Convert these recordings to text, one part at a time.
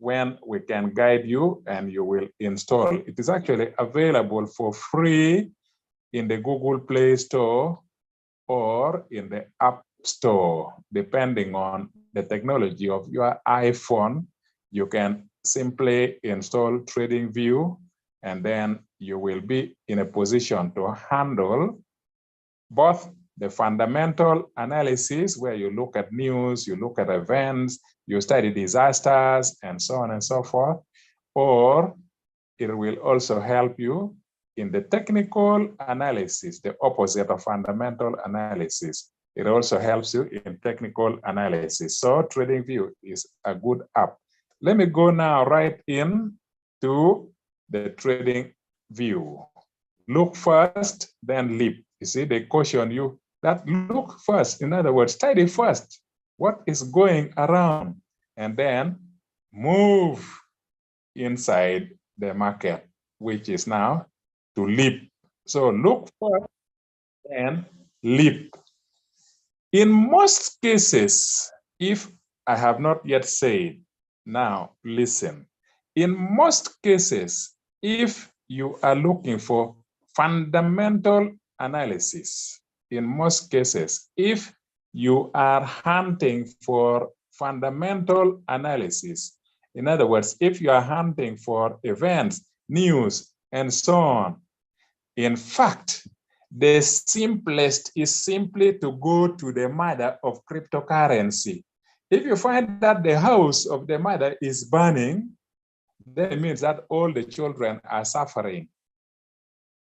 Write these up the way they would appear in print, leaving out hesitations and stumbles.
when we can guide you and you will install. It is actually available for free in the Google Play Store or in the App Store, depending on the technology of your iPhone. You can simply install TradingView, and then you will be in a position to handle both the fundamental analysis, where you look at news, you look at events, you study disasters, and so on and so forth, or it will also help you in the technical analysis, the opposite of fundamental analysis. It also helps you in technical analysis. So TradingView is a good app. Let me go now right in to the TradingView. Look first, then leap. You see, they caution you that look first. In other words, study first what is going around, and then move inside the market, which is now to leap. So look first and leap. In most cases, if I have not yet said, now listen. In most cases, if you are looking for fundamental analysis, in most cases, if you are hunting for fundamental analysis, in other words, if you are hunting for events, news, and so on, in fact, the simplest is simply to go to the mother of cryptocurrency. If you find that the house of the mother is burning, then it means that all the children are suffering.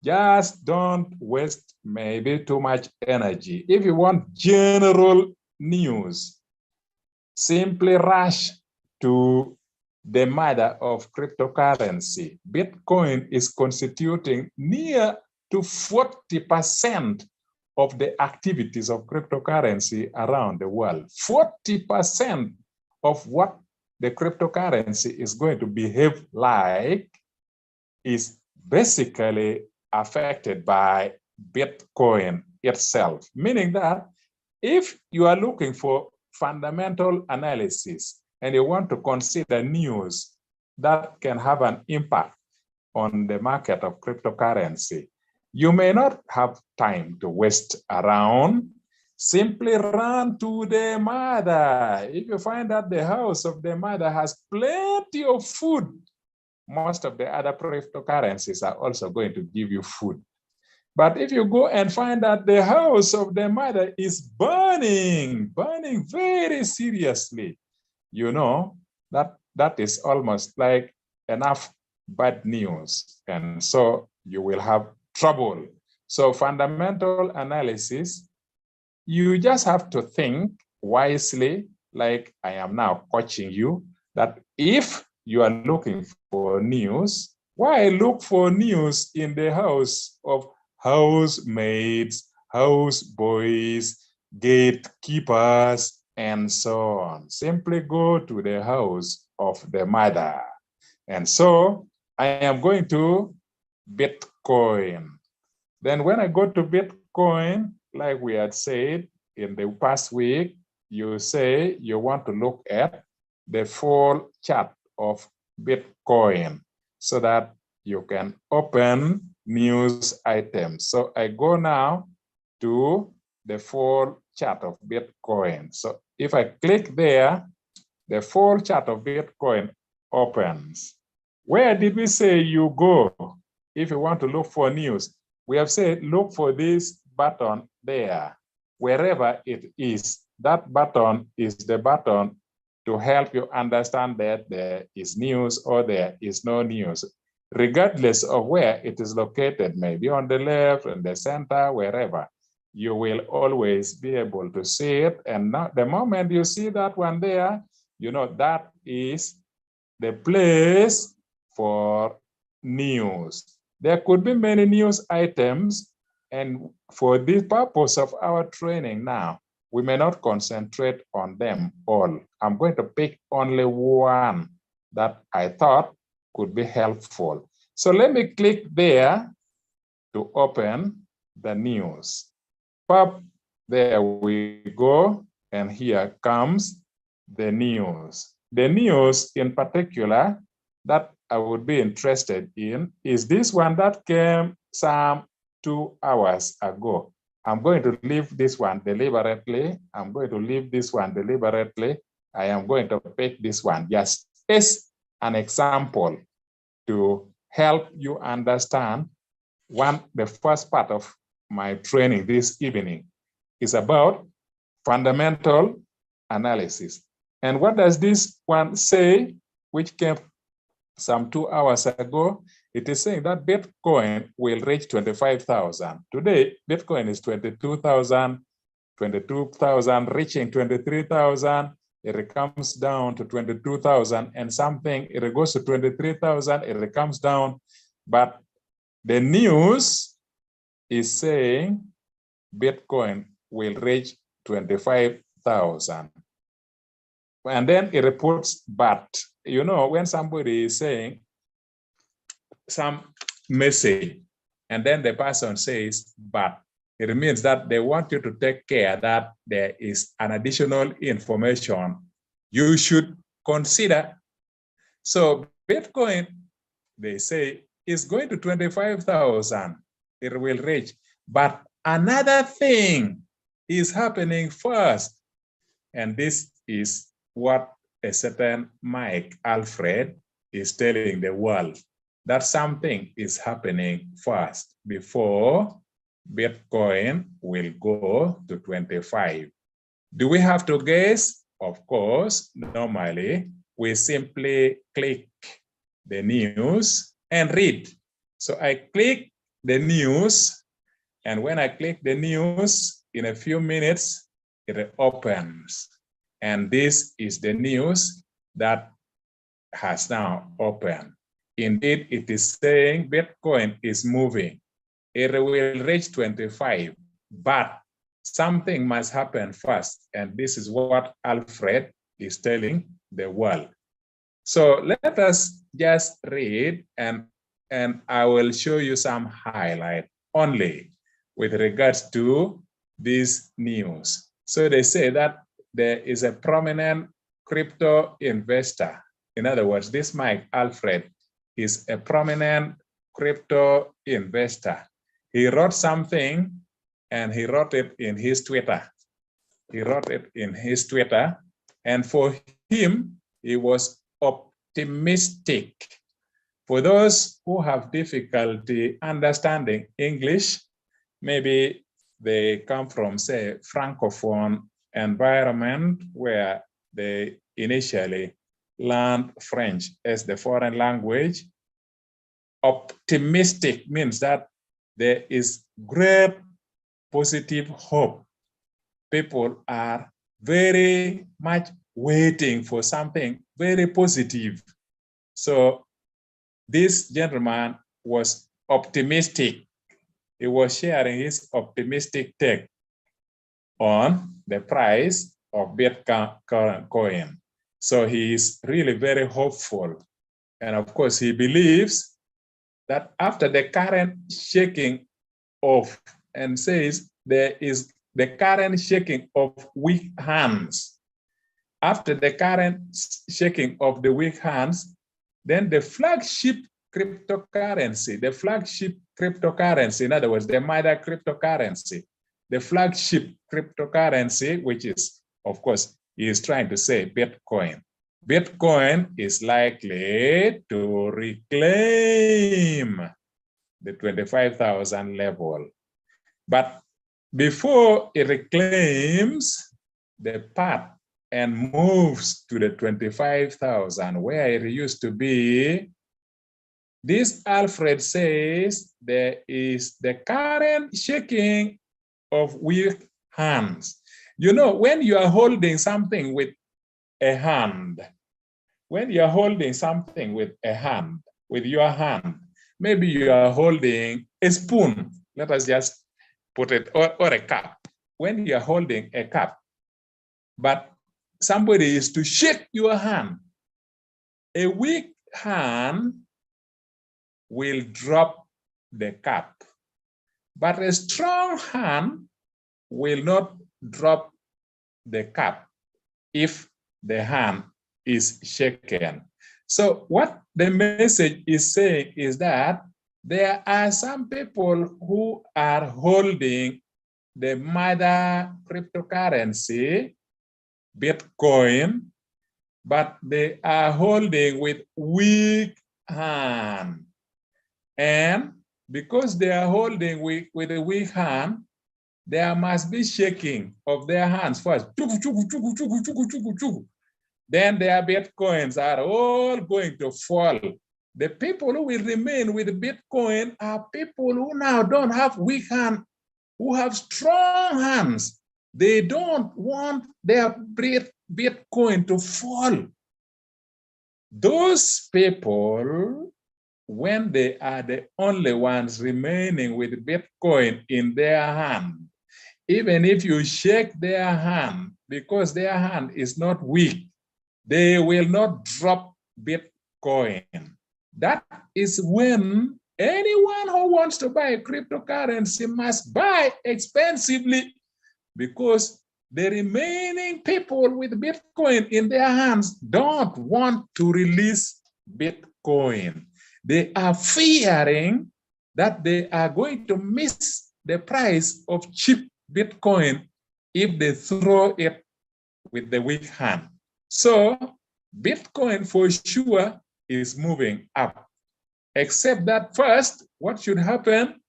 Just don't waste maybe too much energy. If you want general news, simply rush to the mother of cryptocurrency. Bitcoin is constituting near to 40% of the activities of cryptocurrency around the world. 40% of what the cryptocurrency is going to behave like is basically affected by Bitcoin itself, meaning that if you are looking for fundamental analysis and you want to consider news that can have an impact on the market of cryptocurrency, you may not have time to waste around. Simply run to the mother. If you find that the house of the mother has plenty of food, most of the other cryptocurrencies are also going to give you food. But if you go and find that the house of the mother is burning very seriously, you know, that is almost like enough bad news. And so you will have trouble. So fundamental analysis, you just have to think wisely, like I am now coaching you, that if you are looking for news, why look for news in the house of housemaids, houseboys, gatekeepers, and so on? Simply go to the house of the mother. And so I am going to Bitcoin. Then when I go to Bitcoin, like we had said in the past week, you say you want to look at the full chart of Bitcoin so that you can open news items. So I go now to the full chart of Bitcoin. So if I click there, the full chart of Bitcoin opens. Where did we say you go if you want to look for news? We have said look for this button there. Wherever it is, that button is the button to help you understand that there is news or there is no news, regardless of where it is located, maybe on the left, in the center, wherever. You will always be able to see it. And now, the moment you see that one there, you know that is the place for news. There could be many news items, and for the purpose of our training now, we may not concentrate on them all. I'm going to pick only one that I thought could be helpful. So let me click there to open the news. Pop, there we go, and here comes the news. the news in particular that I would be interested in is this one that came some 2 hours ago. I'm going to leave this one deliberately. I'm going to leave this one deliberately. I am going to pick this one just as an example to help you understand the first part of my training this evening is about fundamental analysis. And what does this one say, which came some 2 hours ago? It is saying that Bitcoin will reach 25,000. Today, Bitcoin is 22,000, reaching 23,000. It comes down to 22,000 and something. It goes to 23,000. It comes down. But the news is saying Bitcoin will reach 25,000. And then it reports, but you know, when somebody is saying some message and then the person says, but it means that they want you to take care that there is an additional information you should consider. So Bitcoin, they say, is going to 25,000. It will reach. But another thing is happening first. And this is what a certain Mike Alfred is telling the world, that something is happening first before Bitcoin will go to 25. Do we have to guess? Of course, normally we simply click the news and read. So I click the news, and when I click the news, in a few minutes, it opens. And this is the news that has now opened. Indeed, it is saying Bitcoin is moving. It will reach 25, but something must happen first. And this is what Alfred is telling the world. So let us just read, and I will show you some highlight only with regards to this news. So they say that there is a prominent crypto investor. In other words, this Mike Alfred is a prominent crypto investor. He wrote something and he wrote it in his Twitter. He wrote it in his Twitter, and for him, he was optimistic. For those who have difficulty understanding English, maybe they come from, say, Francophone environment where they initially learned French as the foreign language. Optimistic means that there is great positive hope. People are very much waiting for something very positive. So this gentleman was optimistic. He was sharing his optimistic take on the price of Bitcoin. So he is really very hopeful. And of course, he believes that after the current shaking off, and says there is the current shaking of weak hands. After the current shaking of the weak hands, then the flagship cryptocurrency, in other words, the mother cryptocurrency, the flagship cryptocurrency, which is, of course, he is trying to say Bitcoin. Bitcoin is likely to reclaim the 25,000 level. But before it reclaims the path and moves to the 25,000 where it used to be, this Alfred says there is the current shaking of weak hands. You know, when you are holding something with a hand, when you are holding something with a hand, with your hand, maybe you are holding a spoon, let us just put it, or a cup. When you are holding a cup, but somebody is to shake your hand, a weak hand will drop the cup, but a strong hand will not drop the cup if the hand is shaken. So what the message is saying is that there are some people who are holding the mother cryptocurrency, Bitcoin, but they are holding with weak hand. And because they are holding with a weak hand, there must be shaking of their hands first. Then their Bitcoins are all going to fall. The people who will remain with Bitcoin are people who now don't have weak hands, who have strong hands. They don't want their Bitcoin to fall. Those people, when they are the only ones remaining with Bitcoin in their hand, even if you shake their hand, because their hand is not weak, they will not drop Bitcoin. That is when anyone who wants to buy cryptocurrency must buy expensively, because the remaining people with Bitcoin in their hands don't want to release Bitcoin. They are fearing that they are going to miss the price of cheap Bitcoin if they throw it with the weak hand. So Bitcoin for sure is moving up, except that first, what should happen?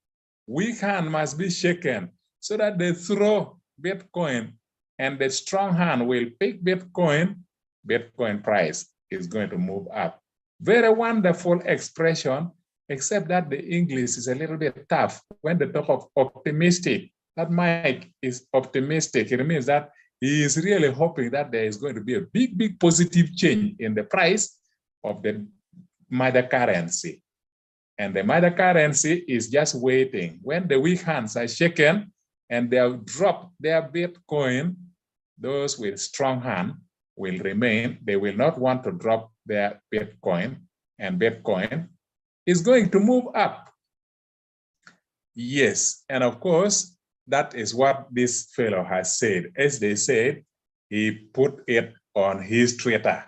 Weak hand must be shaken so that they throw Bitcoin and the strong hand will pick Bitcoin. Bitcoin price is going to move up. Very wonderful expression, except that the English is a little bit tough. When they talk of optimistic, that Mike is optimistic. It means that he is really hoping that there is going to be a big, big positive change in the price of the mother currency. And the mother currency is just waiting. When the weak hands are shaken and they'll drop their Bitcoin, those with strong hand will remain. They will not want to drop their Bitcoin, and Bitcoin is going to move up. Yes, and of course, that is what this fellow has said. As they said, he put it on his Twitter,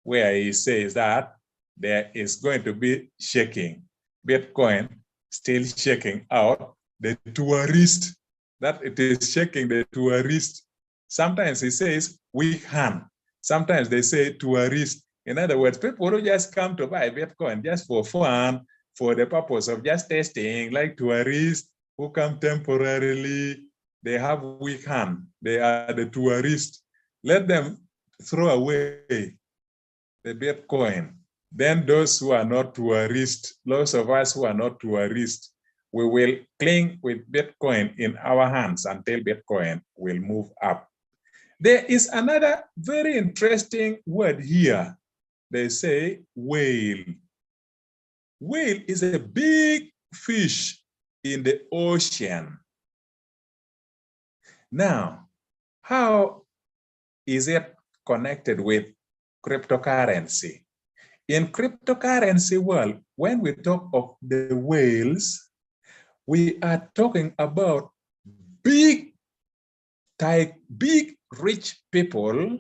where he says that there is going to be shaking. Bitcoin still shaking out the tourist, that it is shaking the tourist. Sometimes he says weak hand. Sometimes they say tourist. In other words, people who just come to buy Bitcoin just for fun, for the purpose of just testing, like tourists who come temporarily, they have weak hand. They are the tourists. Let them throw away the Bitcoin. Then those who are not tourists, those of us who are not tourists, we will cling with Bitcoin in our hands until Bitcoin will move up. There is another very interesting word here. They say whale. Whale is a big fish in the ocean. Now, how is it connected with cryptocurrency? In cryptocurrency world, when we talk of the whales, we are talking about big rich people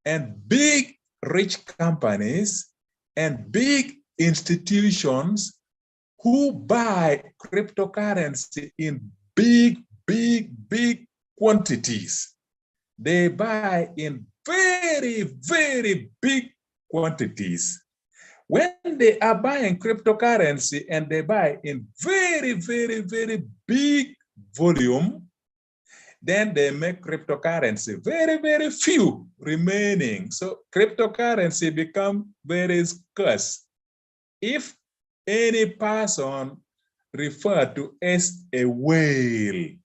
and big rich companies and big institutions who buy cryptocurrency in big quantities. They buy in very big quantities. When they are buying cryptocurrency and they buy in very big volume, then they make cryptocurrency very few remaining. So cryptocurrency become very scarce. If any person referred to as a whale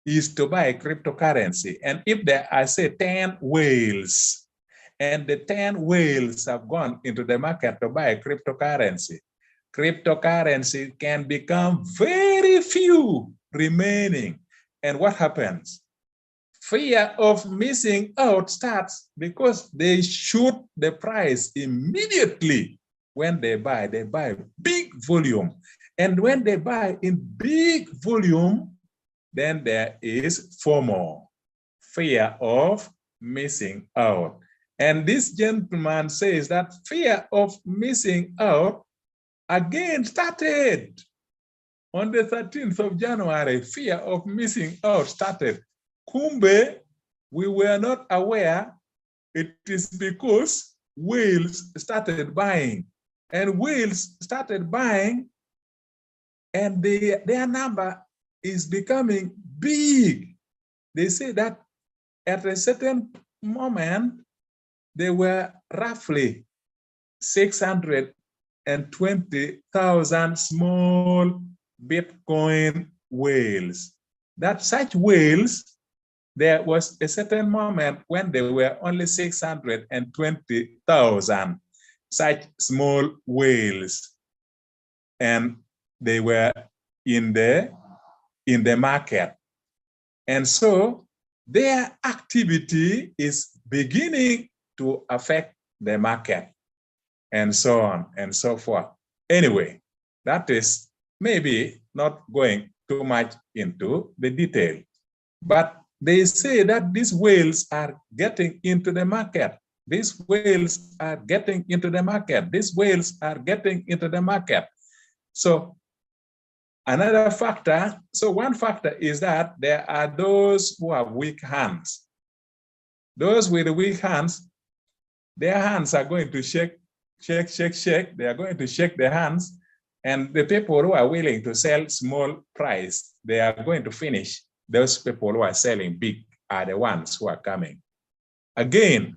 is to buy cryptocurrency, and if there are, say, 10 whales, and the 10 whales have gone into the market to buy cryptocurrency, cryptocurrency can become very few remaining. And what happens? Fear of missing out starts, because they shoot the price immediately. When they buy big volume. And when they buy in big volume, then there is FOMO, fear of missing out. And this gentleman says that fear of missing out again started on the 13th of January. Fear of missing out started. Kumbe, we were not aware. It is because whales started buying, and whales started buying, and their number is becoming big. They say that at a certain moment, there were roughly 620,000 small Bitcoin whales. That such whales, there was a certain moment when there were only 620,000 such small whales, and they were in the market. And so their activity is beginning to affect the market, and so on and so forth. Anyway, that is maybe not going too much into the detail, but they say that these whales are getting into the market. These whales are getting into the market. These whales are getting into the market. So another factor, so one factor is that there are those who have weak hands. Those with weak hands, their hands are going to shake. They are going to shake their hands. And the people who are willing to sell small price, they are going to finish. Those people who are selling big are the ones who are coming. Again,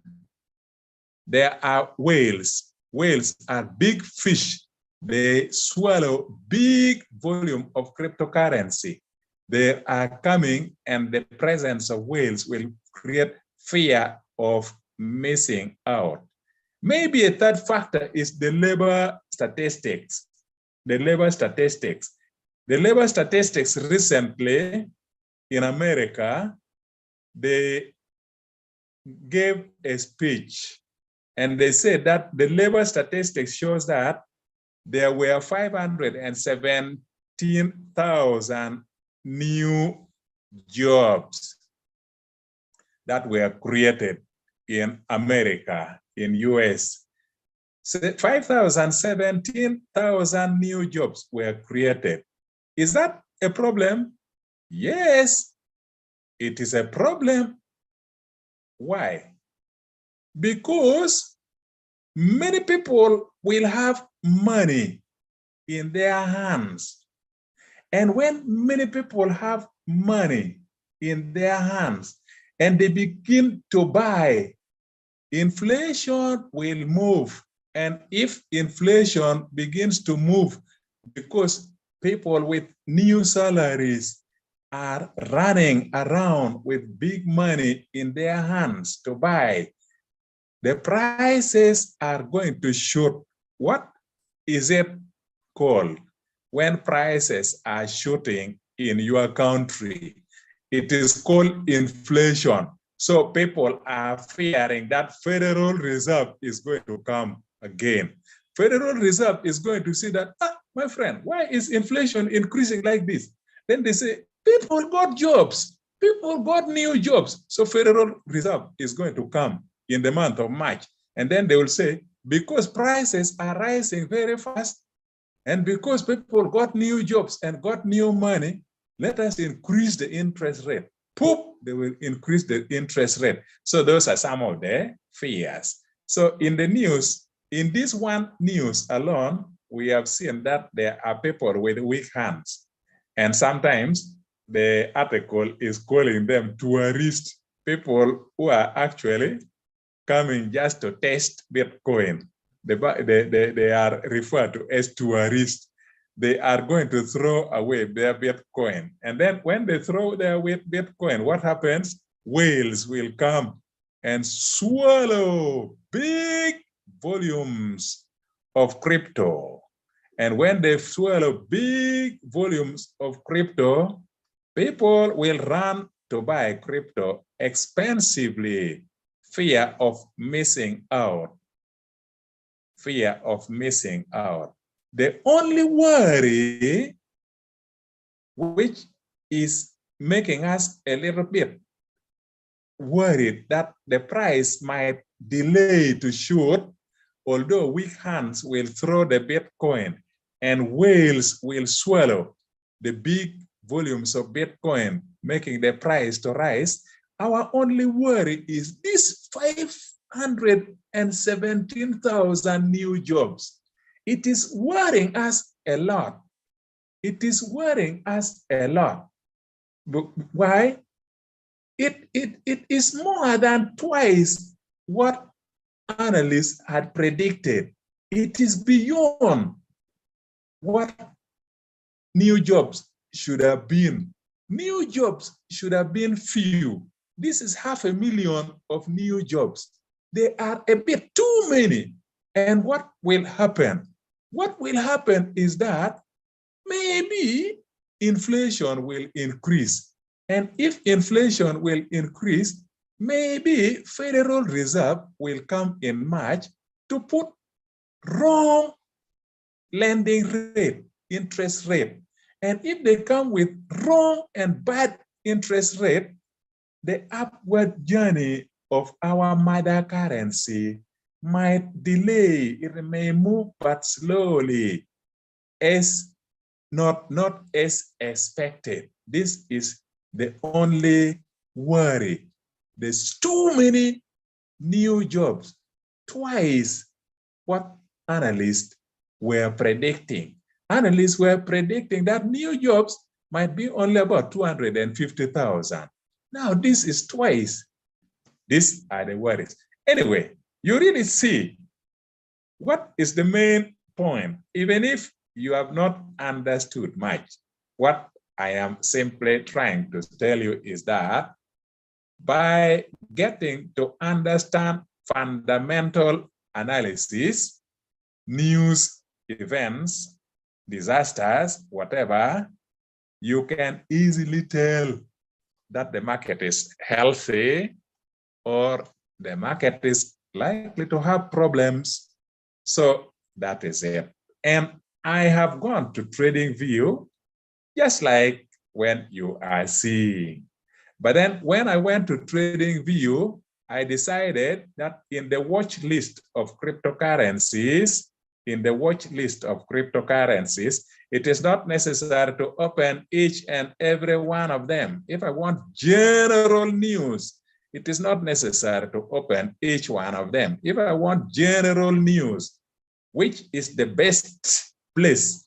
there are whales. Whales are big fish. They swallow big volume of cryptocurrency. They are coming, and the presence of whales will create fear of missing out. Maybe a third factor is the labor statistics. The labor statistics. The labor statistics recently in America, they gave a speech, and they said that the labor statistics shows that there were 517,000 new jobs that were created in America, in US. So 517,000 new jobs were created. Is that a problem? Yes, it is a problem. Why? Because many people will have money in their hands. And when many people have money in their hands and they begin to buy, inflation will move. And if inflation begins to move because people with new salaries are running around with big money in their hands to buy, the prices are going to shoot. What is it called when prices are shooting in your country? It is called inflation. So people are fearing that Federal Reserve is going to come again. Federal Reserve is going to see that, my friend, why is inflation increasing like this? Then they say, people got jobs. People got new jobs. So Federal Reserve is going to come in the month of March. And then they will say, because prices are rising very fast, and because people got new jobs and got new money, let us increase the interest rate. Poof, they will increase the interest rate. So those are some of the fears. So in the news, in this one news alone, we have seen that there are people with weak hands. And sometimes the article is calling them tourists, people who are actually coming just to test Bitcoin. They are referred to as tourists. They are going to throw away their Bitcoin. And then when they throw their Bitcoin, what happens? Whales will come and swallow big volumes of crypto. And when they swallow big volumes of crypto, people will run to buy crypto expensively. Fear of missing out. Fear of missing out. The only worry which is making us a little bit worried that the price might delay to shoot, although weak hands will throw the Bitcoin and whales will swallow the big volumes of Bitcoin, making the price to rise. Our only worry is this 517,000 new jobs. It is worrying us a lot. It is worrying us a lot. Why? It is more than twice what analysts had predicted. It is beyond what new jobs should have been. New jobs should have been few. This is 500,000 of new jobs. They are a bit too many. And what will happen? What will happen is that maybe inflation will increase. And if inflation will increase, maybe Federal Reserve will come in March to put wrong lending rate, interest rate. And if they come with wrong and bad interest rate, the upward journey of our mother currency might delay. It may move, but slowly, as not as expected. This is the only worry. There's too many new jobs, twice what analysts were predicting. Analysts were predicting that new jobs might be only about 250,000. Now this is twice. These are the worries. Anyway, you really see what is the main point, even if you have not understood much. What I am simply trying to tell you is that by getting to understand fundamental analysis, news, events, disasters, whatever, you can easily tell that the market is healthy or the market is likely to have problems. So that is it. And I have gone to TradingView, just like when you are seeing. But then when I went to TradingView, I decided that in the watch list of cryptocurrencies, it is not necessary to open each and every one of them. If I want general news, it is not necessary to open each one of them. If I want general news, which is the best place,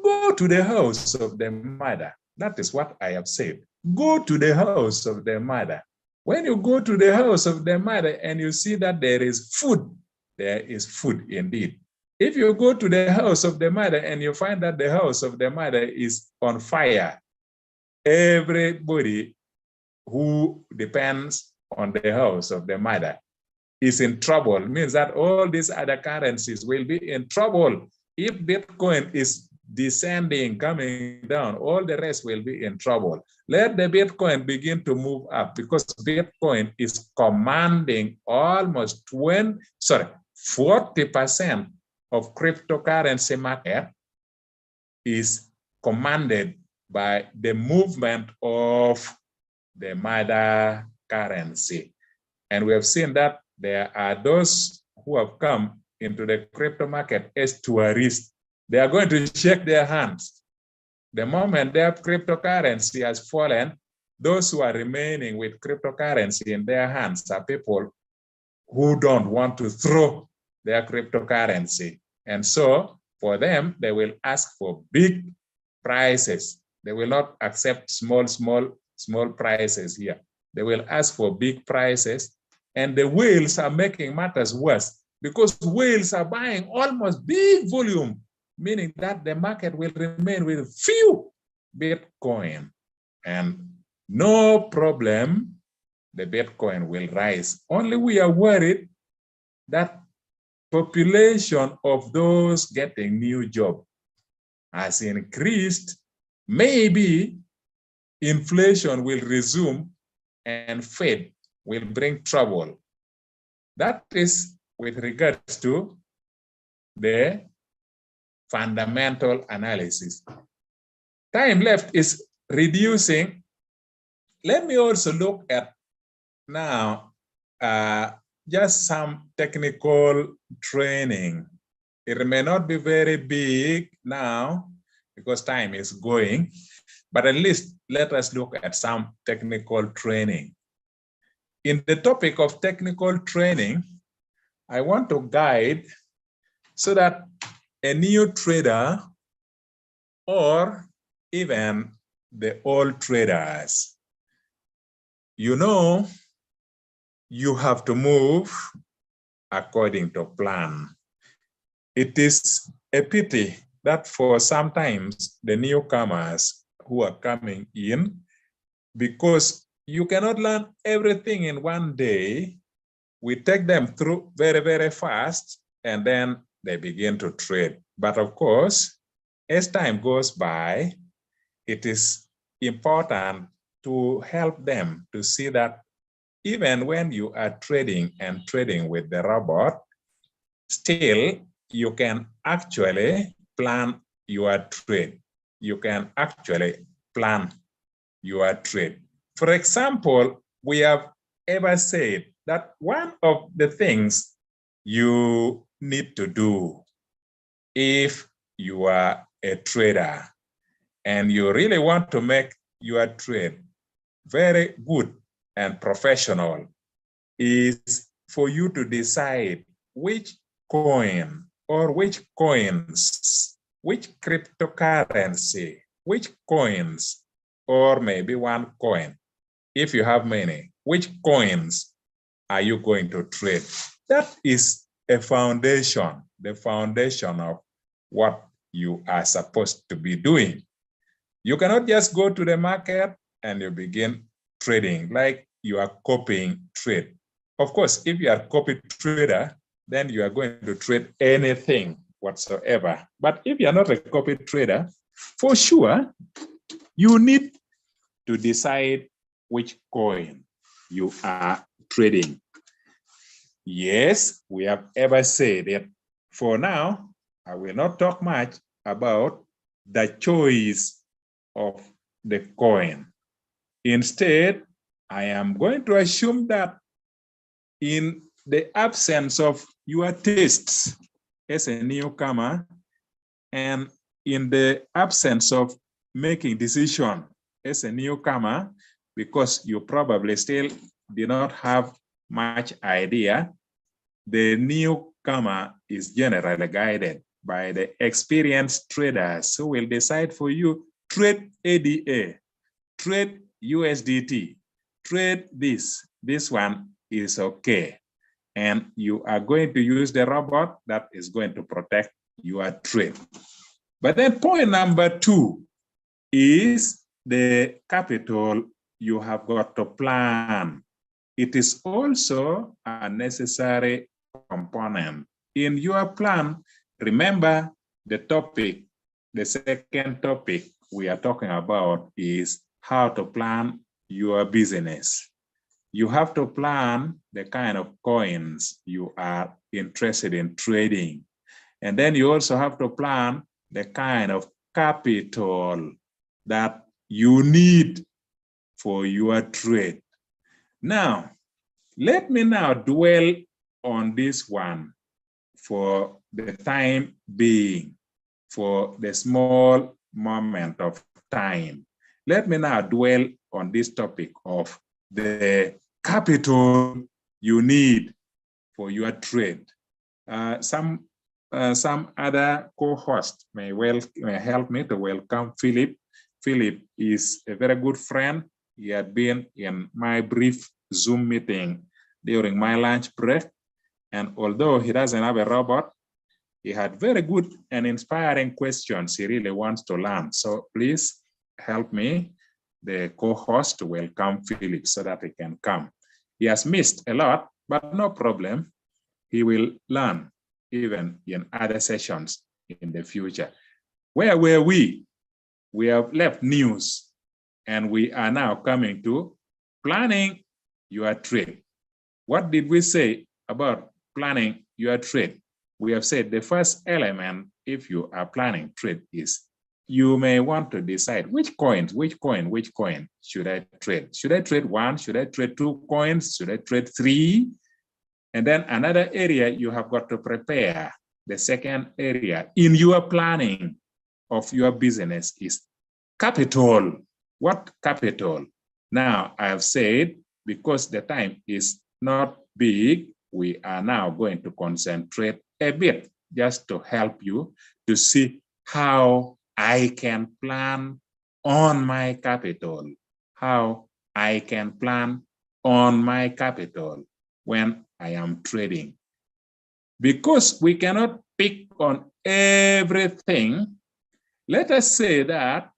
go to the house of the mother. That is what I have said. Go to the house of the mother. When you go to the house of the mother and you see that there is food indeed. If you go to the house of the mother and you find that the house of the mother is on fire, everybody who depends on the house of the mother is in trouble. It means that all these other currencies will be in trouble. If Bitcoin is descending, coming down, all the rest will be in trouble. Let the Bitcoin begin to move up, because Bitcoin is commanding almost 40% of cryptocurrency market is commanded by the movement of the mother currency. And we have seen that there are those who have come into the crypto market as tourists. They are going to shake their hands. The moment their cryptocurrency has fallen, those who are remaining with cryptocurrency in their hands are people who don't want to throw their cryptocurrency. And so for them, they will ask for big prices. They will not accept small prices here. They will ask for big prices. And the whales are making matters worse, because whales are buying almost big volume, meaning that the market will remain with few Bitcoin. And no problem, the Bitcoin will rise. Only we are worried that population of those getting new job has increased. Maybe inflation will resume and Fed will bring trouble. That is with regards to the fundamental analysis. Time left is reducing. Let me also look at Now, just some technical training. It may not be very big now because time is going, but at least let us look at some technical training. In the topic of technical training, I want to guide so that a new trader or even the old traders, you know, you have to move according to plan. It is a pity that for sometimes the newcomers who are coming in, because you cannot learn everything in one day, we take them through very, very fast, and then they begin to trade. But of course, as time goes by, it is important to help them to see that even when you are trading and trading with the robot, still you can actually plan your trade. You can actually plan your trade. For example, we have ever said that one of the things you need to do if you are a trader and you really want to make your trade very good and professional is for you to decide which coin or which coins, which cryptocurrency, which coins, or maybe one coin, if you have many, which coins are you going to trade? That is a foundation, the foundation of what you are supposed to be doing. You cannot just go to the market and you begin trading like you are copying trade. Of course, if you are a copy trader, then you are going to trade anything whatsoever. But if you are not a copy trader, for sure, you need to decide which coin you are trading. Yes, we have ever said that for now, I will not talk much about the choice of the coin. Instead, I am going to assume that in the absence of your tastes as a newcomer, and in the absence of making decision as a newcomer, because you probably still do not have much idea, the newcomer is generally guided by the experienced traders who will decide for you, trade ADA, trade USDT, trade this one is okay. And you are going to use the robot that is going to protect your trade. But then point number 2 is the capital you have got to plan. It is also a necessary component. In your plan, remember the topic, the second topic we are talking about is how to plan your business. You have to plan the kind of coins you are interested in trading. And then you also have to plan the kind of capital that you need for your trade. Now, let me now dwell on this one for the time being, for the small moment of time. Let me now dwell on this topic of the capital you need for your trade. Some other co-host may help me to welcome Philip. Philip is a very good friend. He had been in my brief Zoom meeting during my lunch break. And although he doesn't have a robot, he had very good and inspiring questions he really wants to learn. So please help me, the co-host, to welcome Philip so that he can come. He has missed a lot, but no problem. He will learn even in other sessions in the future. Where were we? We have left news and we are now coming to planning your trade. What did we say about planning your trade? We have said the first element, if you are planning trade, is you may want to decide which coin should I trade? Should I trade one? Should I trade 2 coins? Should I trade 3? And then another area you have got to prepare. The second area in your planning of your business is capital. What capital? Now, I have said, because the time is not big, we are now going to concentrate a bit just to help you to see how I can plan on my capital, how I can plan on my capital when I am trading. Because we cannot pick on everything, let us say that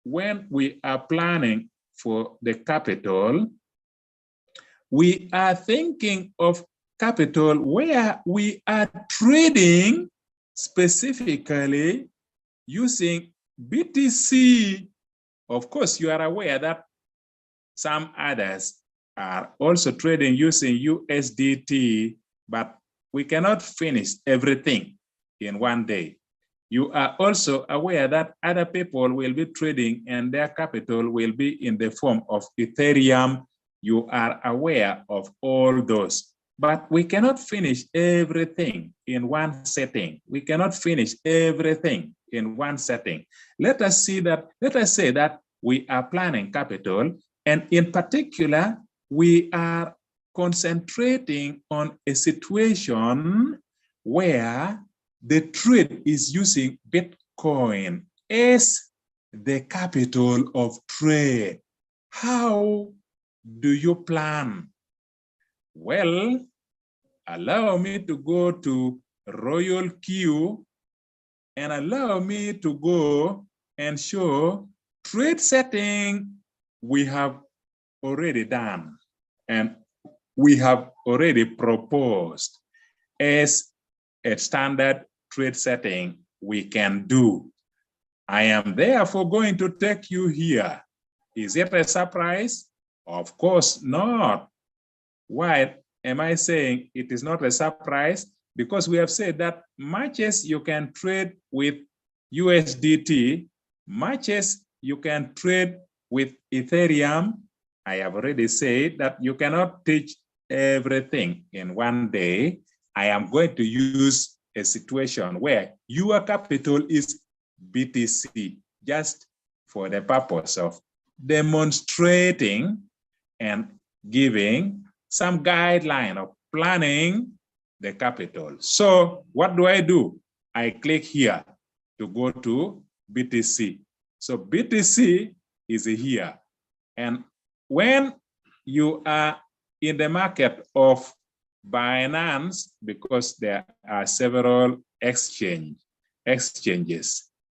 when we are planning for the capital, we are thinking of capital where we are trading specifically using BTC. Of course, you are aware that some others are also trading using USDT, but we cannot finish everything in one day. You are also aware that other people will be trading and their capital will be in the form of Ethereum. You are aware of all those, but we cannot finish everything in one setting. We cannot finish everything in one setting. Let us say that we are planning capital, and in particular, we are concentrating on a situation where the trade is using Bitcoin as the capital of trade. How do you plan? Well, allow me to go to Royal Q and allow me to go and show trade setting we have already done and we have already proposed as a standard trade setting we can do. I am therefore going to take you here. Is it a surprise? Of course not. Why am I saying it is not a surprise? Because we have said that much as you can trade with USDT, much as you can trade with Ethereum, I have already said that you cannot teach everything in one day. I am going to use a situation where your capital is BTC, just for the purpose of demonstrating and giving some guideline of planning the capital. So what do? I click here to go to BTC. So BTC is here. And when you are in the market of Binance, because there are several exchanges.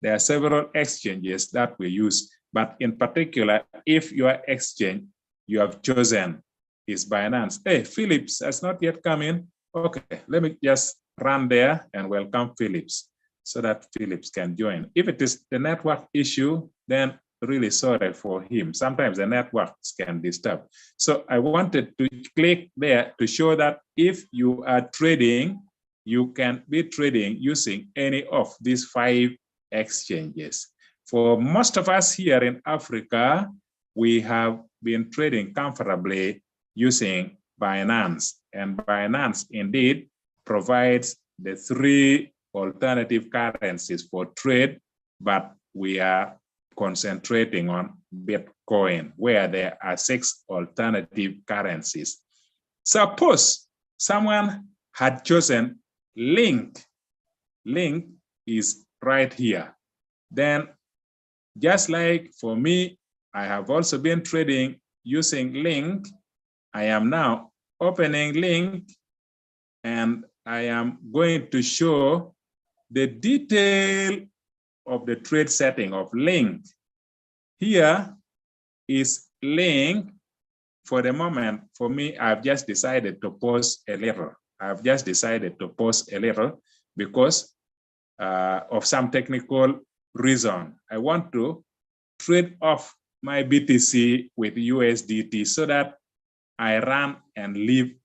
There are several exchanges that we use, but in particular, if your exchange you have chosen is Binance. Hey, Phillips has not yet come in. Okay, let me just run there and welcome Phillips so that Phillips can join. If it is the network issue, then really sorry for him. Sometimes the networks can disturb. So I wanted to click there to show that if you are trading, you can be trading using any of these 5 exchanges. For most of us here in Africa, we have been trading comfortably using Binance, and Binance indeed provides the 3 alternative currencies for trade, but we are concentrating on Bitcoin, where there are 6 alternative currencies. Suppose someone had chosen Link. Link is right here. Then, just like for me, I have also been trading using Link. I am now opening Link, and I am going to show the detail of the trade setting of Link. Here is Link. For the moment, for me, I've just decided to pause a little. I've just decided to pause a little because of some technical reason. I want to trade off my BTC with USDT so that I run and leave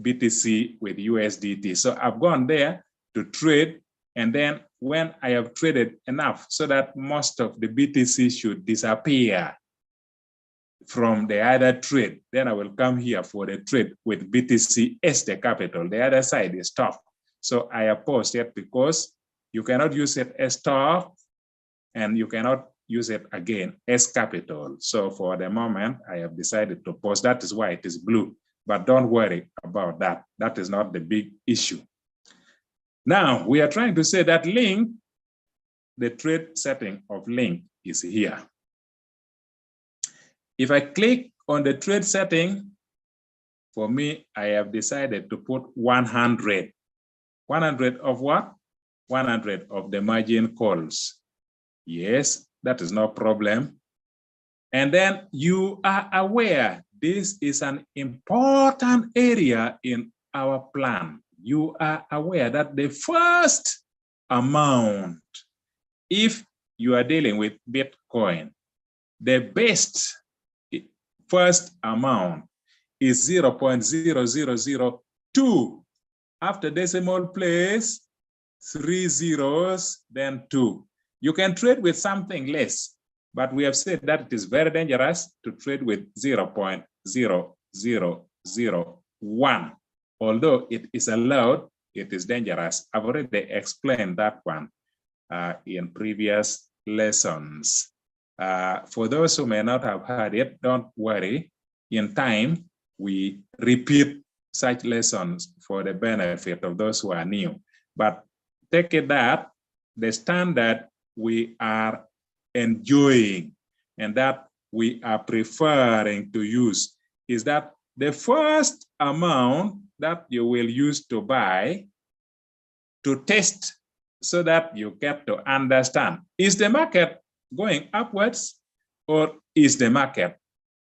BTC with USDT. So I've gone there to trade And then when I have traded enough so that most of the BTC should disappear from the other trade, then I will come here for the trade with BTC as the capital. The other side is stock. So I oppose it because you cannot use it as stock and you cannot use it again as capital. So for the moment, I have decided to pause. That is why it is blue, but don't worry about that. That is not the big issue. Now we are trying to say that link, the trade setting of link is here. If I click on the trade setting, for me, I have decided to put 100. 100 of what? 100 of the margin calls. Yes, that is no problem. And then you are aware this is an important area in our plan. You are aware that the first amount, if you are dealing with Bitcoin, the best first amount is 0.0002. After decimal place, 3 zeros, then 2. You can trade with something less, but we have said that it is very dangerous to trade with 0.0001. Although it is allowed, it is dangerous. I've already explained that one in previous lessons. For those who may not have heard it, don't worry. In time, we repeat such lessons for the benefit of those who are new. But take it that the standard we are enjoying and that we are preferring to use is that the first amount that you will use to buy to test so that you get to understand, is the market going upwards or is the market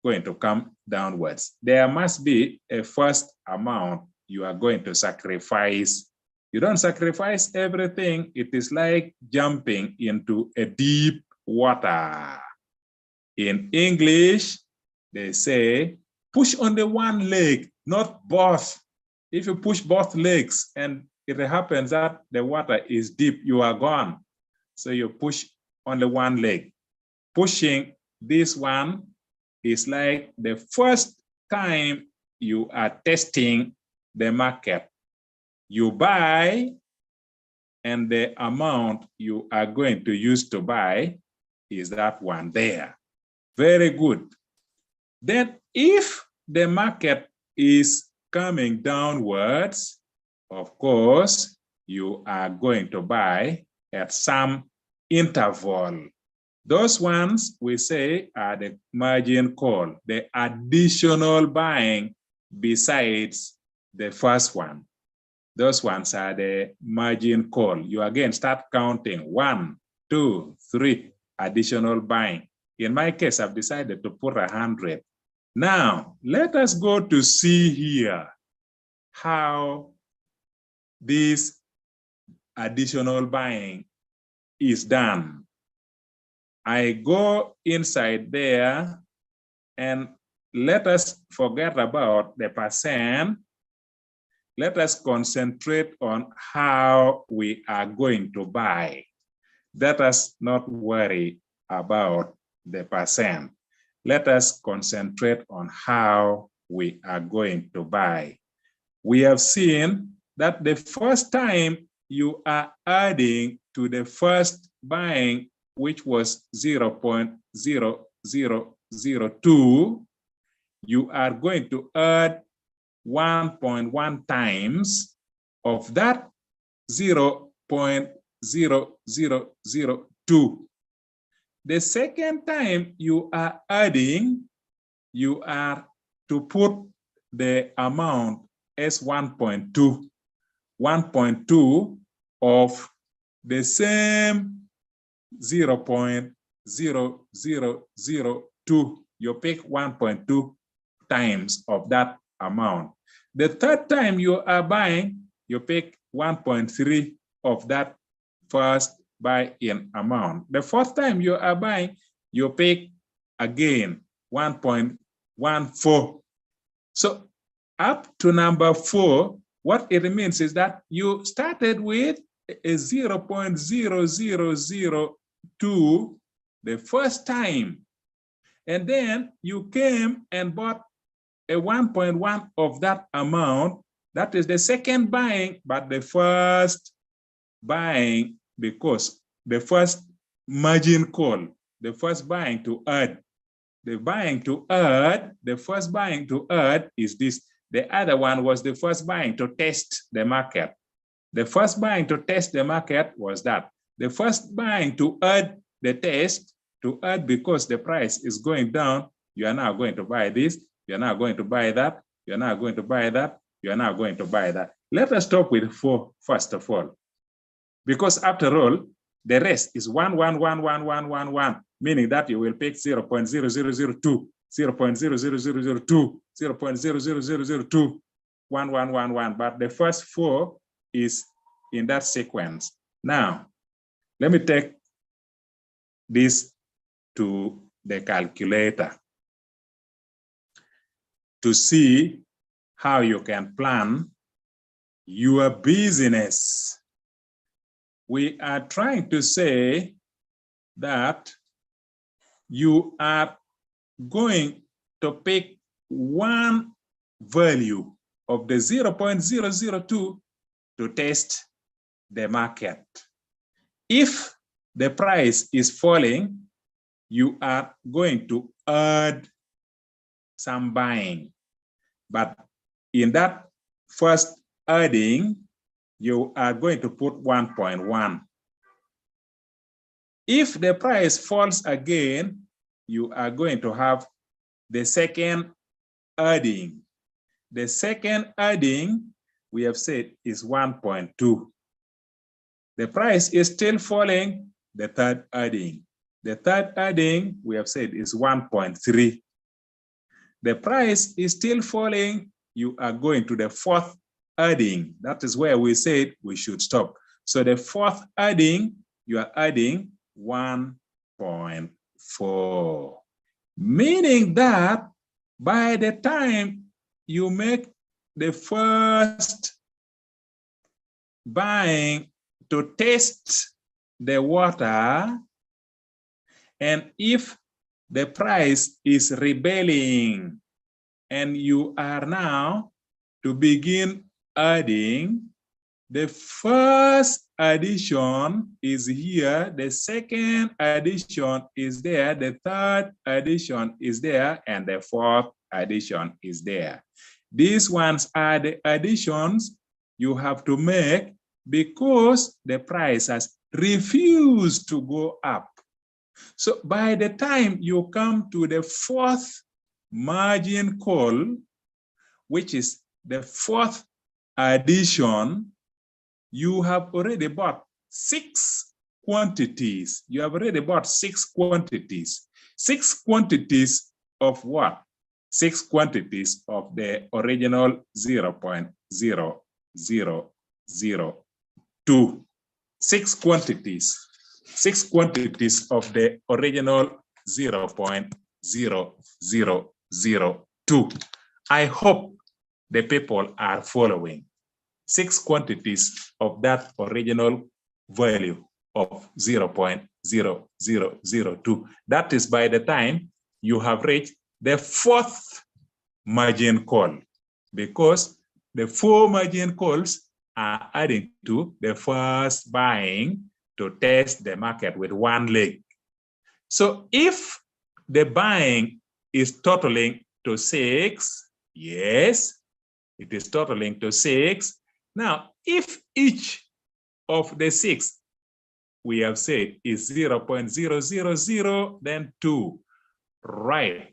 going to come downwards? There must be a first amount you are going to sacrifice. You don't sacrifice everything. It is like jumping into a deep water. In English, they say, push on the one leg, not both. If you push both legs and it happens that the water is deep, you are gone. So you push only one leg. Pushing this one is like the first time you are testing the market. You buy, and the amount you are going to use to buy is that one there. Very good. Then if the market is coming downwards, of course, you are going to buy at some interval. Those ones we say are the margin call, the additional buying besides the first one. Those ones are the margin call. You again start counting 1, 2, 3 additional buying. In my case, I've decided to put 100. Now, let us go to see here how this additional buying is done. I go inside there and let us forget about the percent. Let us concentrate on how we are going to buy. Let us not worry about the percent. Let us concentrate on how we are going to buy. We have seen that the first time you are adding to the first buying, which was 0.0002, you are going to add 1.1 times of that 0.0002. The second time you are adding, you are to put the amount as 1.2. 1.2 of the same 0.0002. You pick 1.2 times of that amount. The third time you are buying, you pick 1.3 of that first buy-in amount. The fourth time you are buying, you pick again 1.14. So up to number 4, what it means is that you started with 0.0002 the first time, and then you came and bought a 1.1 of that amount, that is the second buying, but the first buying, because the first margin call, the first buying to add, the first buying to add is this. The other one was the first buying to test the market. The first buying to test the market was that. The first buying to add the test, to add because the price is going down, you are now going to buy this, you are now going to buy that, you are now going to buy that, you are now going to buy that. Let us stop with 4 first of all, because after all, the rest is 1, 1, 1, 1, 1, 1, 1, meaning that you will pick 0.0002, 0.00002, 0.00002, 1, 1, 1, 1, but the first 4 is in that sequence. Now, let me take this to the calculator to see how you can plan your business. We are trying to say that you are going to pick one value of the 0.002 to test the market. If the price is falling, you are going to add some buying. But in that first adding, you are going to put 1.1. If the price falls again, you are going to have the second adding. The second adding, we have said, is 1.2. The price is still falling, the third adding. The third adding, we have said, is 1.3. The price is still falling, you are going to the fourth adding. That is where we said we should stop. So the fourth adding, you are adding 1.4. Meaning that by the time you make the first buying to test the water, and if the price is rebelling and you are now to begin adding, the first addition is here, the second addition is there, the third addition is there, and the fourth addition is there. These ones are the additions you have to make because the price has refused to go up. So by the time you come to the fourth margin call, which is the fourth addition, you have already bought 6 quantities. You have already bought 6 quantities. 6 quantities of what? 6 quantities of the original 0.0002. 6 quantities. 6 quantities of the original 0.0002. I hope the people are following. 6 quantities of that original value of 0.0002. That is by the time you have reached the fourth margin call, because the 4 margin calls are adding to the first buying to test the market with 1 leg. So if the buying is totaling to 6, yes, it is totaling to 6. Now, if each of the 6 we have said is 0.000, then 2, right?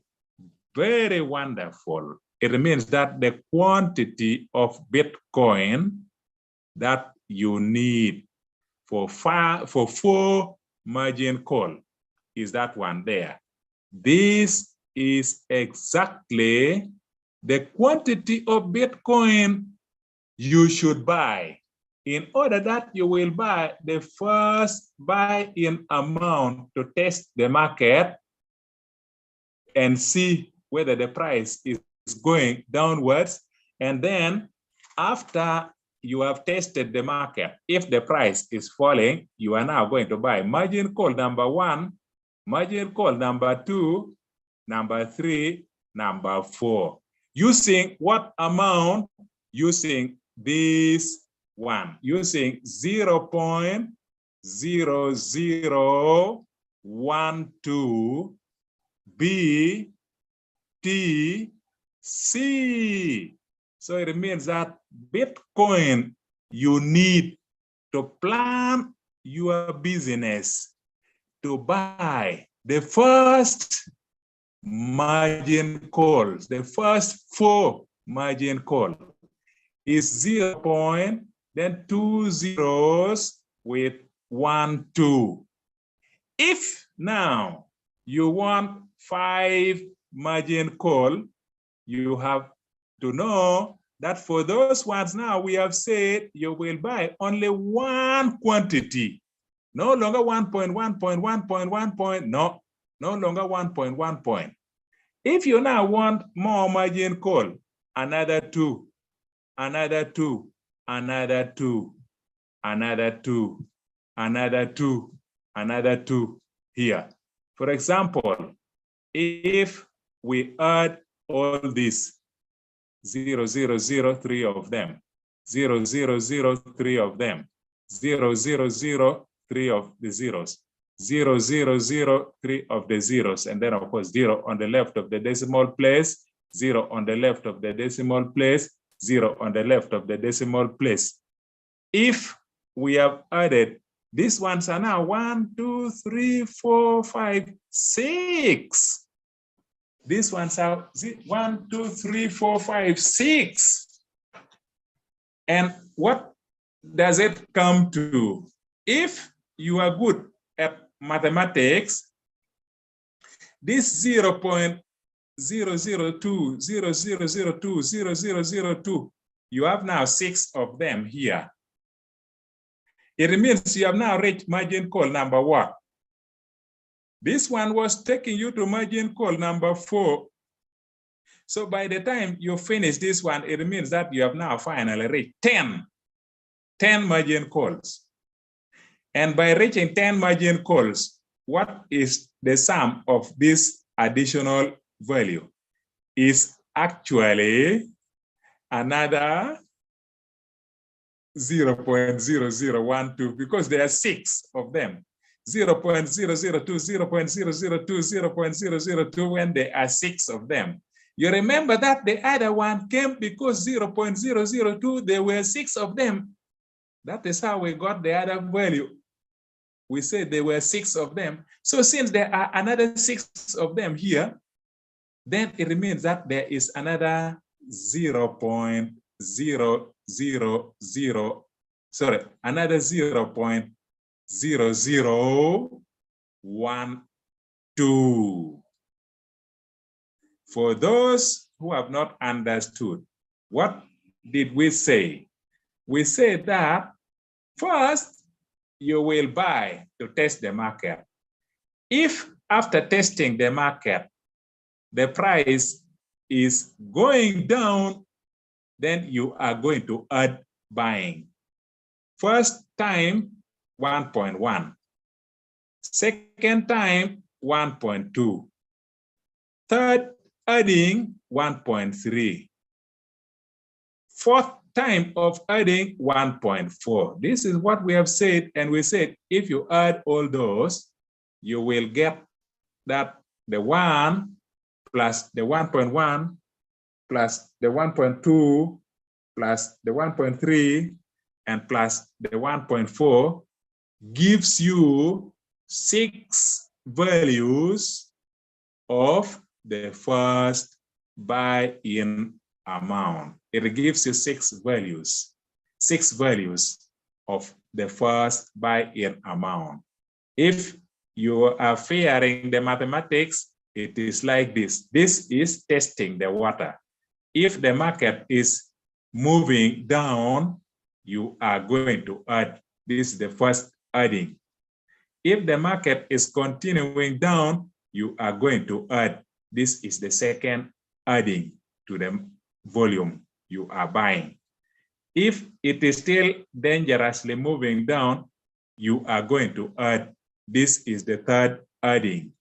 Very wonderful. It means that the quantity of Bitcoin that you need for 4 margin call is that one there. This is exactly the quantity of Bitcoin you should buy in order that you will buy the first buy-in amount to test the market and see whether the price is going downwards. And then after you have tested the market. If the price is falling, you are now going to buy margin call number 1, margin call number 2, number 3, number 4. Using what amount? Using this one, using 0.0012 BTC. So it means that Bitcoin, you need to plan your business to buy the first margin calls. The first 4 margin call is 0. Then 2 zeros with 1, 2. If now you want 5 margin call, you have to know that for those ones now we have said you will buy only 1 quantity. No longer 1.1.1.1. No longer 1.1 point. If you now want more margin call, another 2, another 2, another 2, another 2, another 2, another 2 here. For example, if we add all these 0, 0, 0, 3 of them, 0, 0, 0, 3 of them, 0, 0, 0, 3 of the zeros, 0, 0, 0, 3 of the zeros, and then of course 0 on the left of the decimal place, 0 on the left of the decimal place, 0 on the left of the decimal place. If we have added, these ones are now 1, 2, 3, 4, 5, 6. These ones are 1, 2, 3, 4, 5, 6. And what does it come to? If you are good at mathematics, this 0.002, 0002, 0002, you have now 6 of them here. It means you have now reached margin call number what? This one was taking you to margin call number 4. So by the time you finish this one, it means that you have now finally reached 10 margin calls. And by reaching 10 margin calls, what is the sum of this additional value? Is actually another 0.0012, because there are 6 of them. 0.002, 0.002, 0.002, when there are 6 of them. You remember that the other one came because 0.002, there were 6 of them. That is how we got the other value. We said there were 6 of them. So since there are another 6 of them here, then it means that there is another 0.000, sorry, another 0.0012. For those who have not understood, what did we say? We said that first, you will buy to test the market. If after testing the market, the price is going down, then you are going to add buying. First time, 1.1. Second time, 1.2. Third, adding 1.3. Fourth time of adding 1.4. This is what we have said, and we said if you add all those, you will get that the 1 plus the 1.1 plus the 1.2 plus the 1.3 and plus the 1.4 gives you 6 values of the first buy-in amount. It gives you 6 values of the first buy-in amount. If you are fearing the mathematics, it is like this. This is testing the water. If the market is moving down, you are going to add. This is the first adding. If the market is continuing down, you are going to add. This is the second adding to the volume you are buying. If it is still dangerously moving down, you are going to add. This is the third adding.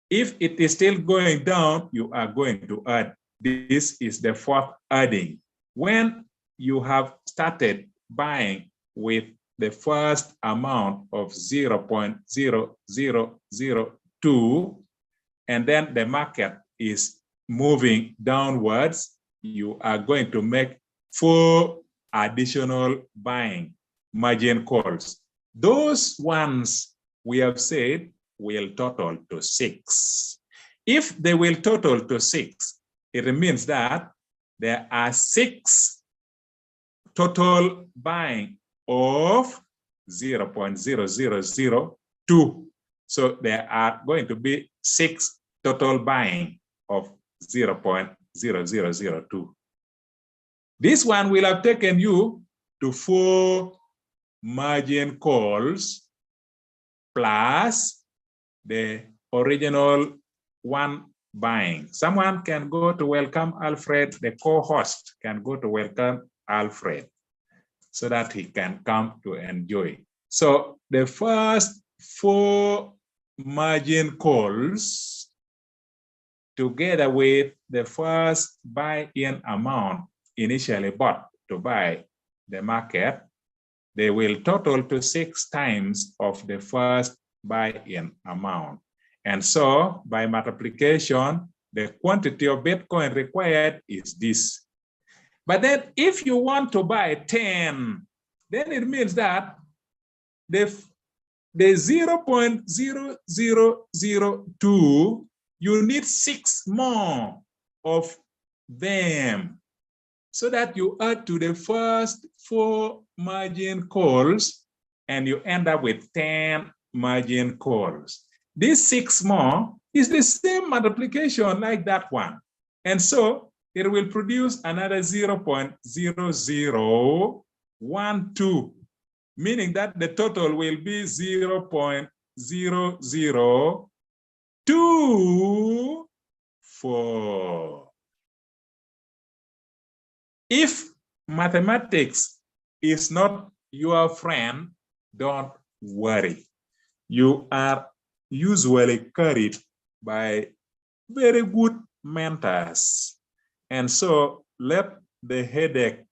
If it is still going down, you are going to add. This is the fourth adding. When you have started buying with the first amount of 0.0002, and then the market is moving downwards, you are going to make 4 additional buying margin calls. Those ones we have said will total to 6. If they will total to 6, it means that there are 6 total buying of 0.0002. So there are going to be 6 total buying of 0.0002. This one will have taken you to 4 margin calls plus the original 1 buying. Someone can go to welcome Alfred, the co-host can go to welcome Alfred so that he can come to enjoy. So the first 4 margin calls together with the first buy-in amount initially bought to buy the market, they will total to 6 times of the first buy-in amount. And so by multiplication, the quantity of Bitcoin required is this. But then if you want to buy 10, then it means that the 0.0002, you need 6 more of them so that you add to the first 4 margin calls and you end up with 10 margin calls. This 6 more is the same multiplication like that one. And so it will produce another 0.0012, meaning that the total will be 0.0024. If mathematics is not your friend, don't worry. You are usually carried by very good mentors. And so let the headache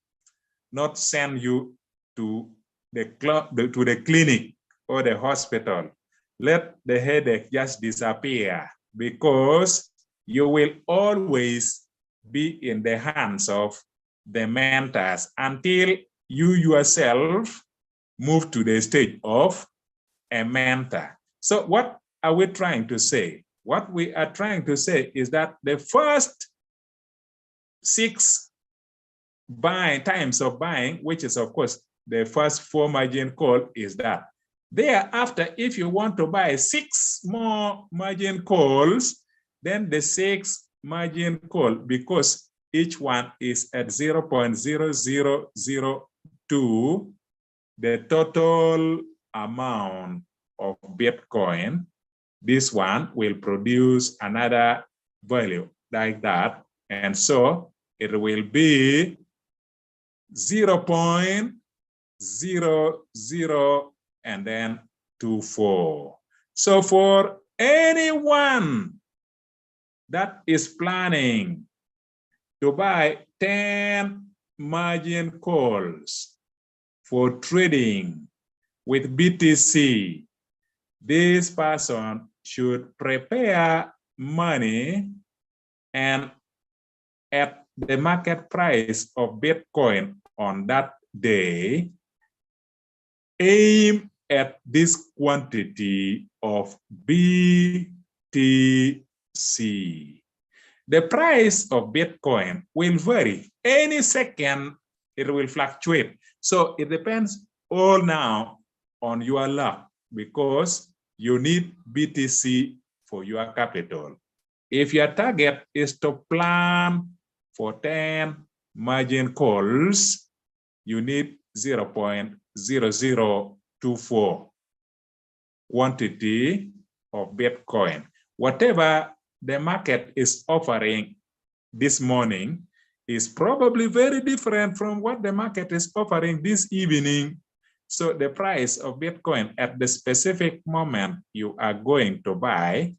not send you to the clinic or the hospital. Let the headache just disappear, because you will always be in the hands of the mentors until you yourself move to the stage of a mentor. So what are we trying to say? What we are trying to say is that the first 6 times of buying, which is of course the first 4 margin call, is that. Thereafter, if you want to buy 6 more margin calls, then the 6 margin call, because each one is at 0.0002, the total amount of Bitcoin, this one will produce another value like that. And so it will be 0.00 and then 24. So for anyone that is planning to buy 10 margin calls for trading with BTC, this person should prepare money and at the market price of Bitcoin on that day, aim at this quantity of BTC. The price of Bitcoin will vary. Any second, it will fluctuate. So it depends all now on your luck, because you need BTC for your capital. If your target is to plan for 10 margin calls, you need 0.0024 quantity of Bitcoin. Whatever the market is offering this morning, is probably very different from what the market is offering this evening. So the price of Bitcoin at the specific moment you are going to buy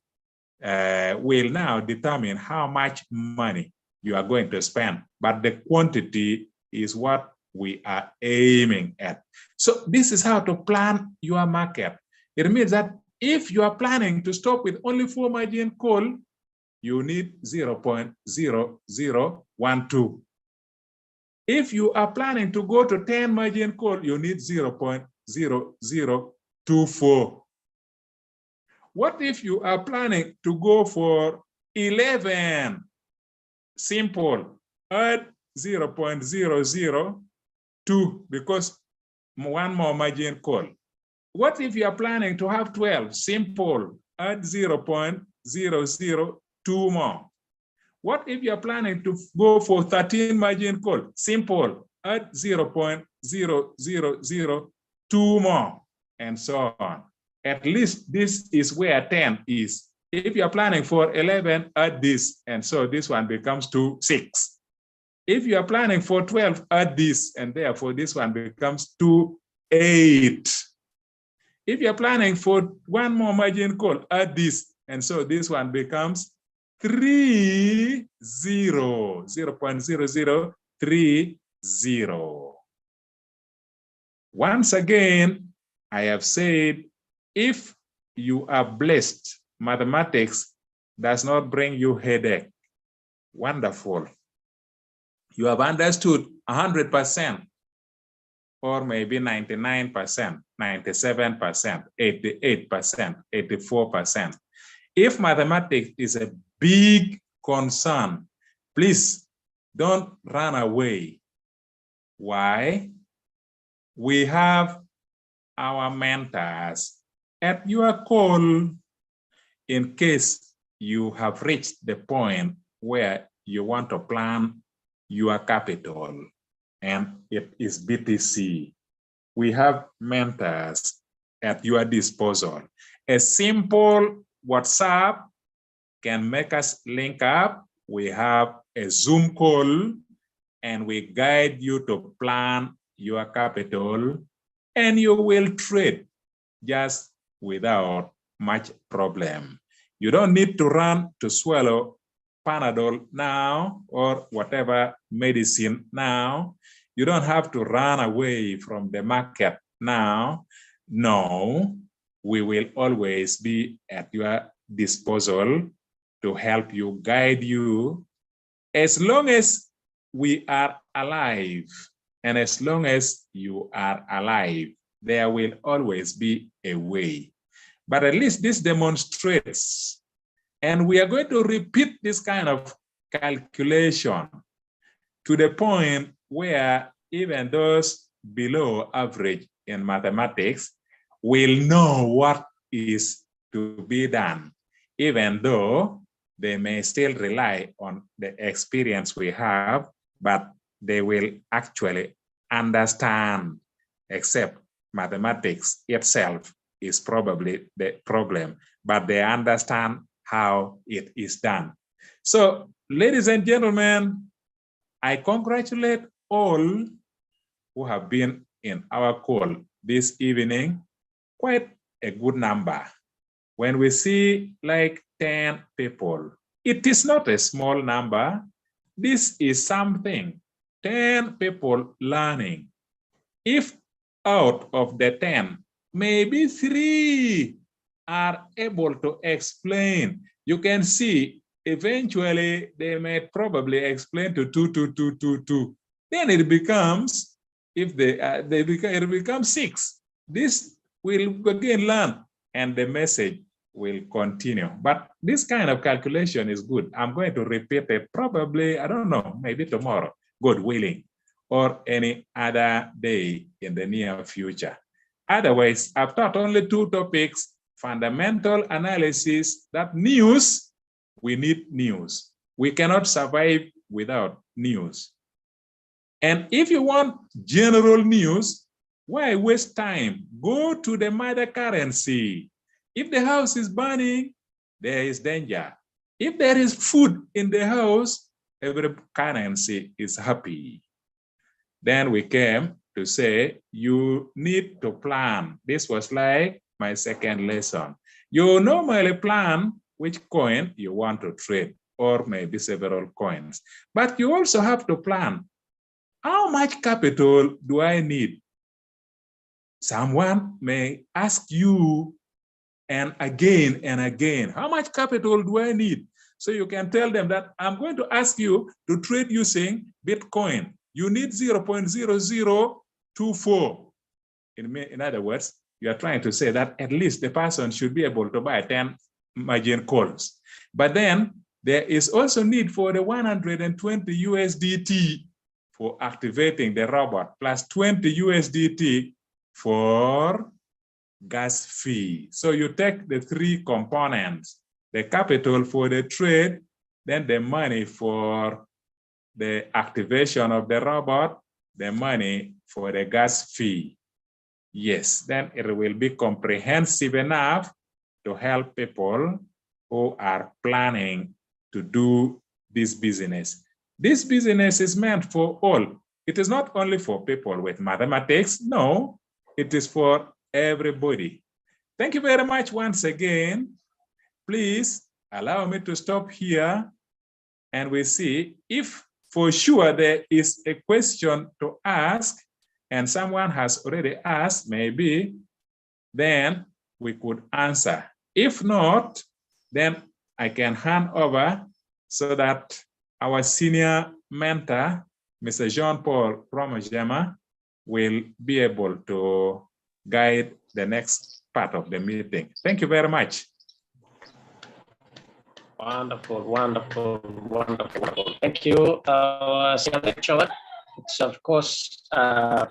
will now determine how much money you are going to spend, but the quantity is what we are aiming at. So this is how to plan your market. It means that if you are planning to stop with only 4 margin call, you need 0.0012. If you are planning to go to 10 margin call, you need 0.0024. What if you are planning to go for 11? Simple, add 0.002 because one more margin call. What if you are planning to have 12? Simple, add 0.002 more. What if you are planning to go for 13 margin call? Simple, add 0.0002 more, and so on. At least this is where 10 is. If you are planning for 11, add this, and so this one becomes 6. If you are planning for 12, add this, and therefore this one becomes 8. If you are planning for one more margin call, add this, and so this one becomes 0.0030. Once again, I have said, if you are blessed, mathematics does not bring you headache. Wonderful. You have understood 100%, or maybe 99%, 97%, 88%, 84%. If mathematics is a big concern, please don't run away. Why? We have our mentors at your call in case you have reached the point where you want to plan your capital and it is BTC. We have mentors at your disposal. A simple WhatsApp can make us link up. We have a Zoom call and we guide you to plan your capital and you will trade just without much problem. You don't need to run to swallow Panadol now or whatever medicine now. You don't have to run away from the market now. No, we will always be at your disposal to help you, guide you. As long as we are alive and as long as you are alive, there will always be a way. But at least this demonstrates, and we are going to repeat this kind of calculation to the point where even those below average in mathematics will know what is to be done, even though they may still rely on the experience we have, but they will actually understand, except mathematics itself is probably the problem, but they understand how it is done. So, ladies and gentlemen, I congratulate all who have been in our call this evening. Quite a good number. When we see like 10 people, it is not a small number. This is something. 10 people learning. If out of the 10, maybe 3 are able to explain, you can see eventually they may probably explain to 2. Then it becomes, if it becomes 6. This will again learn and the message will continue. But this kind of calculation is good. I'm going to repeat it probably, I don't know, maybe tomorrow, God willing, or any other day in the near future. Otherwise, I've taught only 2 topics: fundamental analysis, that news, we need news. We cannot survive without news. And if you want general news, why waste time? Go to the mother currency. If the house is burning, there is danger. If there is food in the house, every currency is happy. Then we came to say, you need to plan. This was like my second lesson. You normally plan which coin you want to trade, or maybe several coins. But you also have to plan, how much capital do I need? Someone may ask you and again, how much capital do I need? So you can tell them that I'm going to ask you to trade using Bitcoin. You need 0.0024. In other words, you are trying to say that at least the person should be able to buy 10 margin calls. But then there is also need for the 120 USDT for activating the robot, plus 20 USDT for gas fee. So you take the three components, the capital for the trade, then the money for the activation of the robot, the money for the gas fee. Yes, then it will be comprehensive enough to help people who are planning to do this business. This business is meant for all. It is not only for people with mathematics. No, it is for everybody. Thank you very much once again. Please allow me to stop here, and we see if for sure there is a question to ask and someone has already asked, maybe, then we could answer. If not, then I can hand over so that our senior mentor, Mr. Jean-Paul Romajema, will be able to guide the next part of the meeting. Thank you very much. Wonderful, wonderful, wonderful, wonderful. Thank you, senior lecturer. It's of course very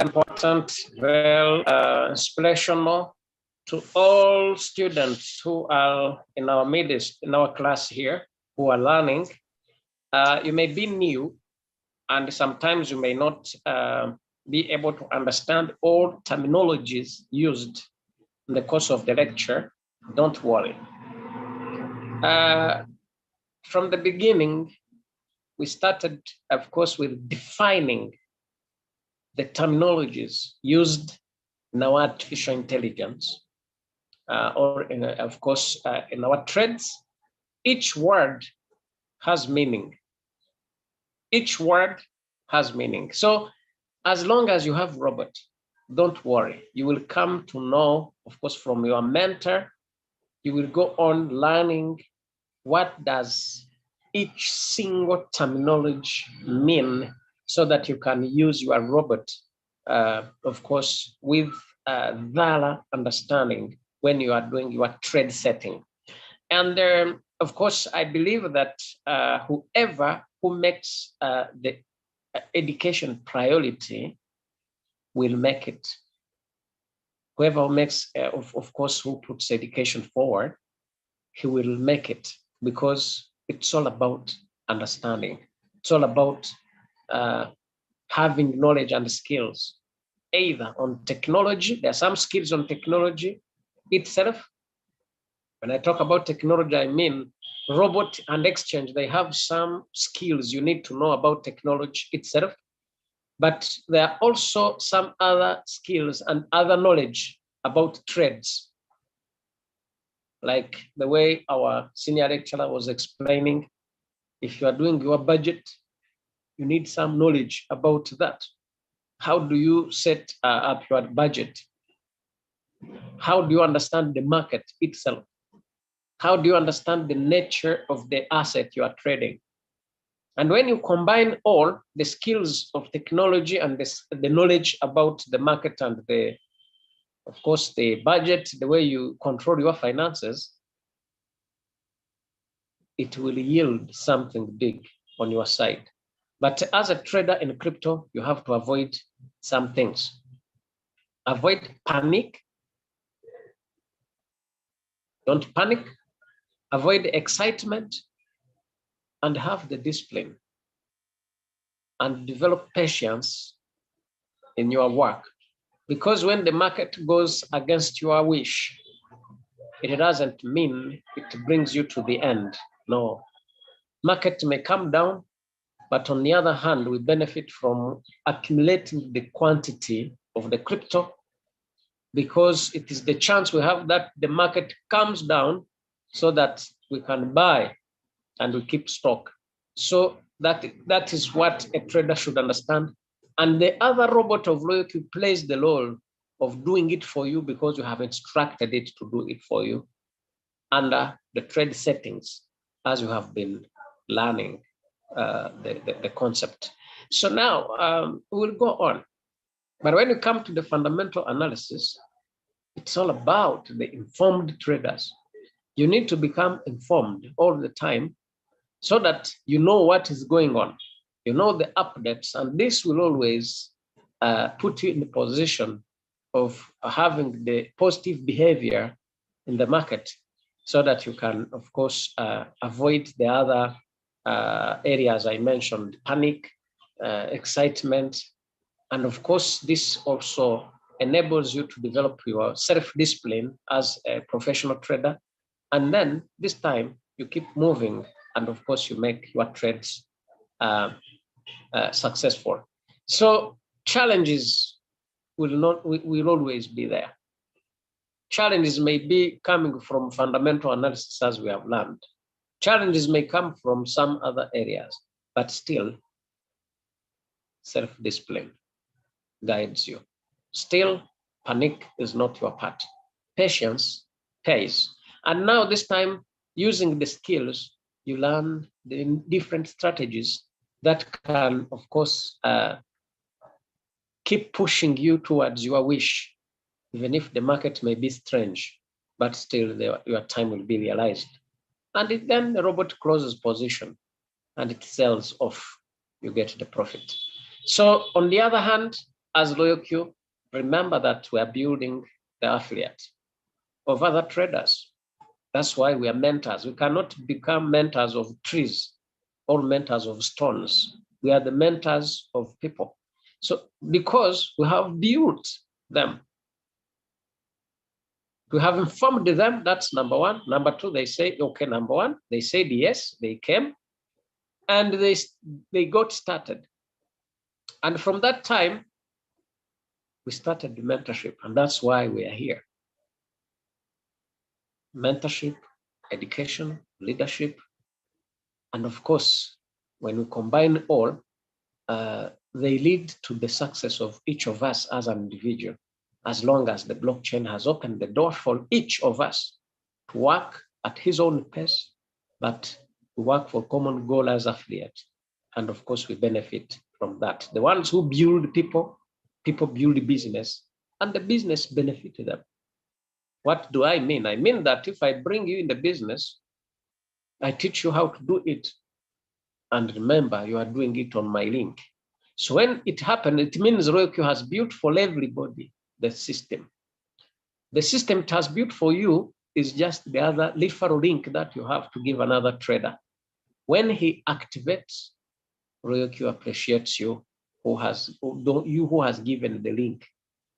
important, very inspirational to all students who are in our midst, in our class here, who are learning. You may be new, and sometimes you may not be able to understand all terminologies used in the course of the lecture. Don't worry. From the beginning, we started, of course, with defining the terminologies used in our artificial intelligence, or in, of course, in our trades. Each word has meaning. Each word has meaning. So as long as you have robot, don't worry. You will come to know, of course, from your mentor. You will go on learning what does each single terminology mean, so that you can use your robot, of course, with thorough understanding when you are doing your trade setting. And of course, I believe that whoever who makes the education priority will make it. Whoever makes, of course, who puts education forward, he will make it, because it's all about understanding. It's all about having knowledge and skills, either on technology. There are some skills on technology itself. When I talk about technology, I mean robot and exchange. They have some skills you need to know about technology itself. But there are also some other skills and other knowledge about trades. Like the way our senior lecturer was explaining, if you are doing your budget, you need some knowledge about that. How do you set up your budget? How do you understand the market itself? How do you understand the nature of the asset you are trading? And when you combine all the skills of technology and the knowledge about the market and the, of course, the budget, the way you control your finances, it will yield something big on your side. But as a trader in crypto, you have to avoid some things. Avoid panic. Don't panic. Avoid excitement, and have the discipline and develop patience in your work. Because when the market goes against your wish, it doesn't mean it brings you to the end. No, market may come down, but on the other hand, we benefit from accumulating the quantity of the crypto, because it is the chance we have that the market comes down so that we can buy and we keep stock. So that is what a trader should understand. And the other robot of LoyalQ plays the role of doing it for you, because you have instructed it to do it for you under the trade settings, as you have been learning the concept. So now we'll go on. But when you come to the fundamental analysis, it's all about the informed traders. You need to become informed all the time so that you know what is going on. You know the updates, and this will always put you in the position of having the positive behavior in the market, so that you can, of course, avoid the other areas I mentioned: panic, excitement. And of course, this also enables you to develop your self-discipline as a professional trader. And then this time you keep moving, and of course you make your trades successful. So challenges will always be there. Challenges may be coming from fundamental analysis, as we have learned. Challenges may come from some other areas, but still self-discipline guides you. Still, panic is not your part. Patience pays. And now this time, using the skills, you learn the different strategies that can, of course, keep pushing you towards your wish, even if the market may be strange, but still your time will be realized. And then the robot closes position and it sells off. You get the profit. So on the other hand, as LoyalQ, remember that we are building the affiliate of other traders. That's why we are mentors. We cannot become mentors of trees or mentors of stones. We are the mentors of people. So because we have built them, we have informed them, that's number one. Number two, they say, okay, number one, they said yes, they came, and they got started. And from that time, we started the mentorship, and that's why we are here. Mentorship, education, leadership, and of course, when we combine all, they lead to the success of each of us as an individual, as long as the blockchain has opened the door for each of us to work at his own pace, but to work for common goal as affiliate. And of course, we benefit from that. The ones who build people, people build business, and the business benefit them. What do I mean? I mean that if I bring you in the business, I teach you how to do it. And remember, you are doing it on my link. So when it happened, it means LoyalQ has built for everybody the system. The system it has built for you is just the other referral link that you have to give another trader. When he activates, LoyalQ appreciates you who has given the link.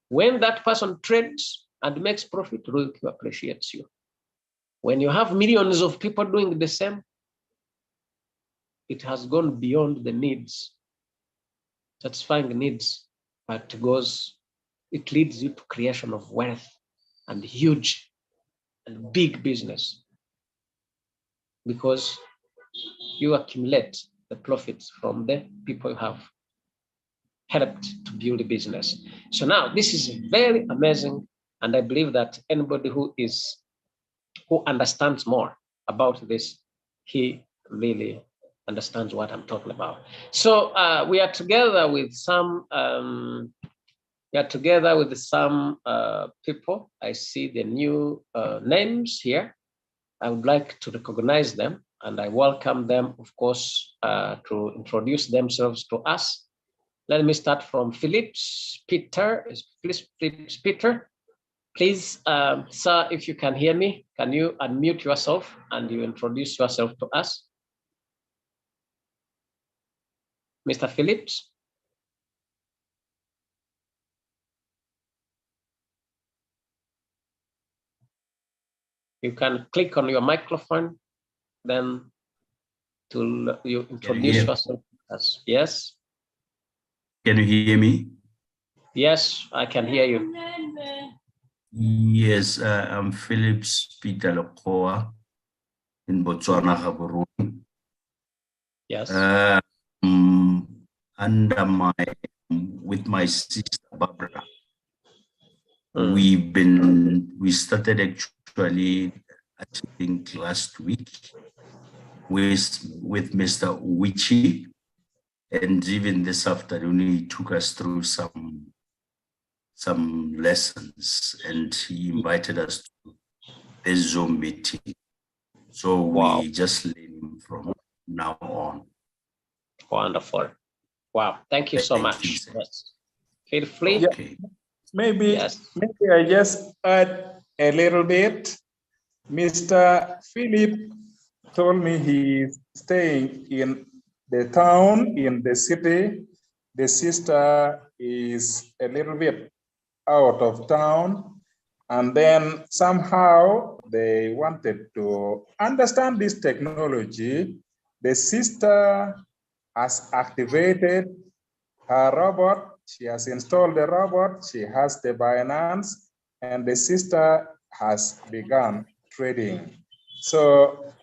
When that person trades and makes profit, LoyalQ appreciates you. When you have millions of people doing the same, it has gone beyond the needs, satisfying needs, but it leads you to creation of wealth and huge and big business, because you accumulate the profits from the people you have helped to build a business. So now this is very amazing, and I believe that anybody who understands more about this, he really understands what I'm talking about. So we are together with some people. I see the new names here. I would like to recognize them, and I welcome them, of course, to introduce themselves to us. Let me start from Phillips Peter. Phillips Peter, please, sir, if you can hear me, can you unmute yourself and you introduce yourself to us? Mr. Phillips. You can click on your microphone, then to you introduce yourself as. Yes. Can you hear me? Yes, I can hear you. Yes, I'm Phillips Peter Lokoa in Botswana, Gaborone. Yes. With my sister Barbara, we started actually, I think last week with Mr. Uwichi, and even this afternoon he took us through some lessons, and he invited us to a Zoom meeting. So we just learn from now on. Wonderful. Wow. Thank you so much. Yes. Feel free. Okay. Maybe I just add a little bit. Mr. Philip told me he's staying in the town, in the city. The sister is a little bit out of town. And then somehow they wanted to understand this technology. The sister has activated her robot. She has installed the robot. She has the Binance, and the sister has begun trading. So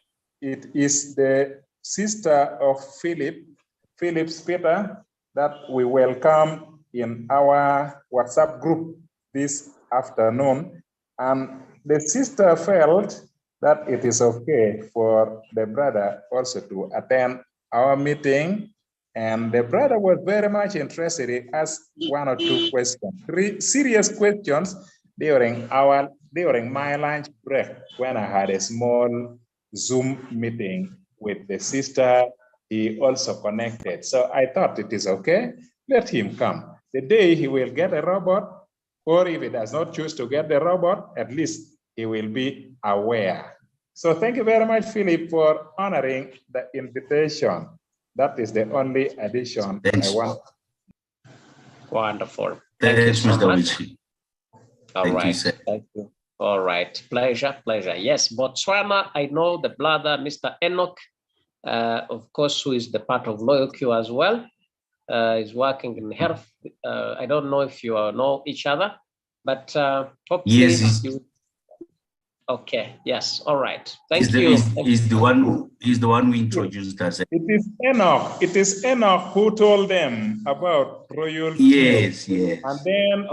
it is the sister of Phillips Peter, that we welcome in our WhatsApp group this afternoon. And the sister felt that it is okay for the brother also to attend our meeting. And the brother was very much interested in ask 1 or 2 questions, 3 serious questions during my lunch break, when I had a small Zoom meeting with the sister. He also connected. So I thought it is okay, let him come. The day he will get a robot, or if he does not choose to get the robot, at least he will be aware. So thank you very much, Philip, for honoring the invitation. That is the only addition I want. Wonderful. Thank you so Mr. much. All right. Thank you. All right. Pleasure. Yes, Botswana, I know the brother, Mr. Enoch, of course, who is the part of LoyalQ as well, is working in health. I don't know if you know each other, but hopefully yes, okay. Yes. All right. Thank you. He's the one who introduced us. It is Enoch. It is Enoch who told them about LoyalQ. Yes. And then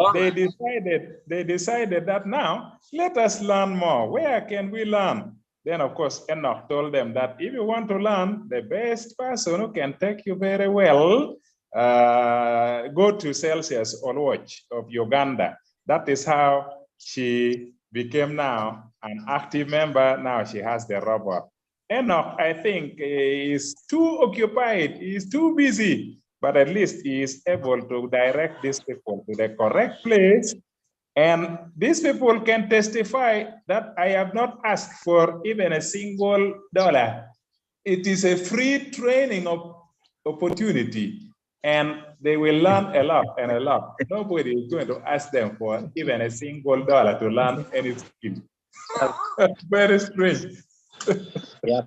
they decided that now let us learn more. Where can we learn? Then of course Enoch told them that if you want to learn, the best person who can take you very well, go to Celsius Oluoch of Uganda. That is how she became now an active member. Now she has the robot. Enoch, I think, is too occupied, is too busy, but at least he is able to direct these people to the correct place. And these people can testify that I have not asked for even a single dollar. It is a free training opportunity, and they will learn a lot and a lot. Nobody is going to ask them for even a single dollar to learn any skill. Very strange. Yeah.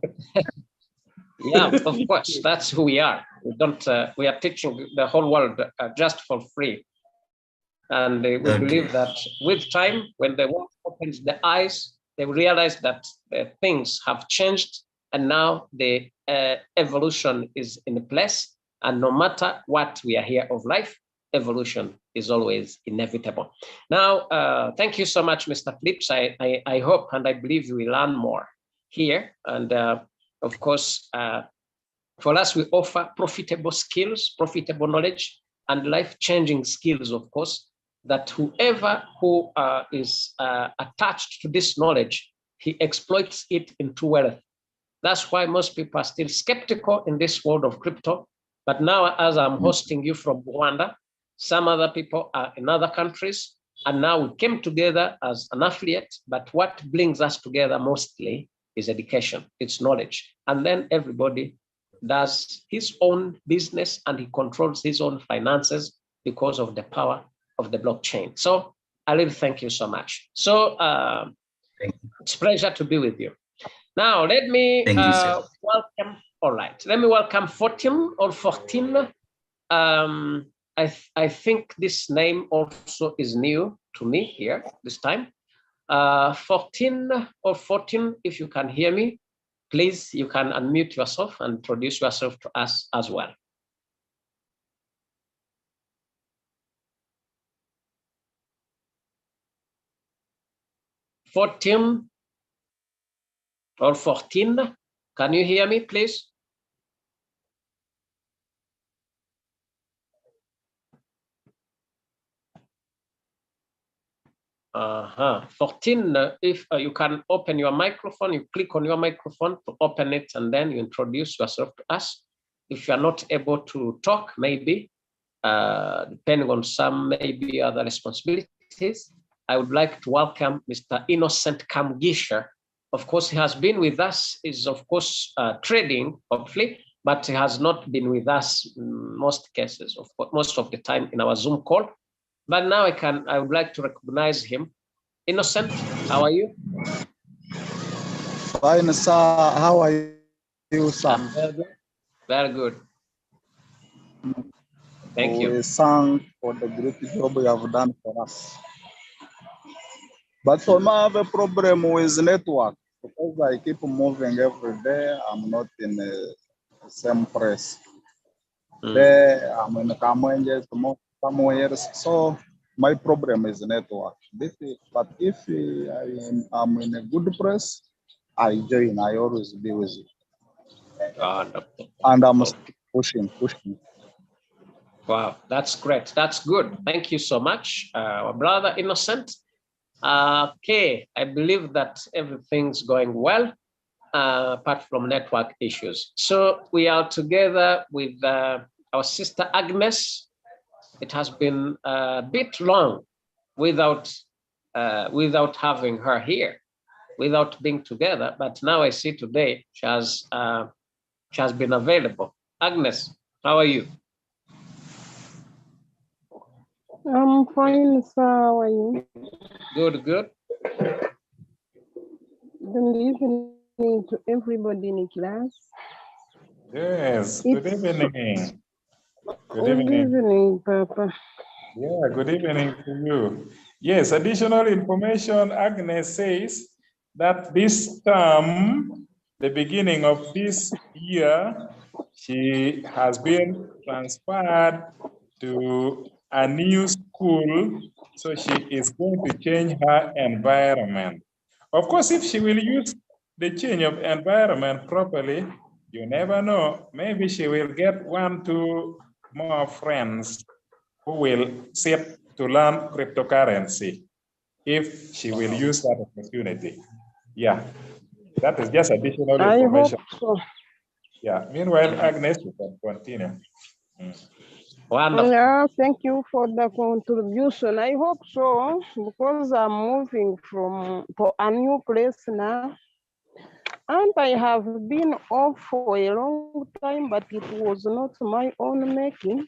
Yeah, of course, that's who we are. We don't. We are teaching the whole world just for free, and we believe that with time, when the world opens the eyes, they will realize that things have changed, and now the evolution is in place. And no matter what we are here of life, evolution is always inevitable. Now, thank you so much, Mr. Phillips. I hope and I believe we will learn more here. And of course, for us, we offer profitable skills, profitable knowledge, and life-changing skills, of course, that whoever who is attached to this knowledge, he exploits it into wealth. That's why most people are still skeptical in this world of crypto. But now, as I'm hosting you from Rwanda, some other people are in other countries, and now we came together as an affiliate. But what brings us together mostly is education, it's knowledge. And then everybody does his own business and he controls his own finances because of the power of the blockchain. So I really thank you so much. So it's a pleasure to be with you. Now, let me welcome All right, let me welcome 14 or 14. I think this name also is new to me here this time. 14 or 14, if you can hear me, please, you can unmute yourself and introduce yourself to us as well. (14) or 14, can you hear me, please? Uh-huh. 14, if you can open your microphone, you click on your microphone to open it, and then you introduce yourself to us. If you are not able to talk, maybe, depending on some maybe other responsibilities, I would like to welcome Mr. Innocent Kamugisha. Of course, he has been with us, is of course trading, hopefully, but he has not been with us in most cases, most of the time in our Zoom call. But now I would like to recognize him. Innocent, how are you? Fine, sir. How are you, sir? Very good. Very good. Thank you. We thank for the great job you have done for us. But for me, I have a problem with network because I keep moving every day. I'm not in the same place. There, I'm in Kamwenje, somewhere. So my problem is network. But if I'm in a good place, I join. I always be with you. And I'm pushing. Wow, that's great. That's good. Thank you so much, our brother Innocent. Okay, I believe that everything's going well, apart from network issues. So we are together with our sister Agnes. It has been a bit long without having her here, without being together. But now I see today she has been available. Agnes, how are you? I'm fine, sir. How are you? Good, good. Good evening to everybody in class. Yes, good evening. Good Good evening, Papa. Yeah, good evening to you. Yes, additional information, Agnes says that this term, the beginning of this year, she has been transferred to a new school, so she is going to change her environment. Of course, if she will use the change of environment properly, you never know, maybe she will get 1, 2 more friends who will sit to learn cryptocurrency if she will use that opportunity. Yeah, that is just additional information. I hope so. Yeah, meanwhile, Agnes, you can continue. Wonderful. Yeah, thank you for the contribution. I hope so, because I'm moving to a new place now. And I have been off for a long time, but it was not my own making.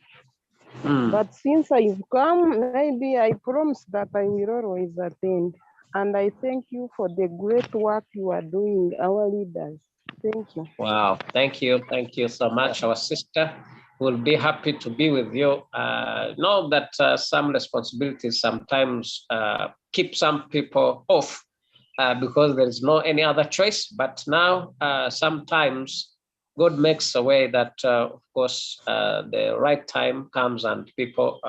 But since I've come, maybe I promise that I will always attend. And I thank you for the great work you are doing, our leaders. Thank you. Wow, thank you. Thank you so much, our sister. We'll be happy to be with you. Know that some responsibilities sometimes keep some people off because there is no any other choice. But now, sometimes God makes a way that, of course, the right time comes and people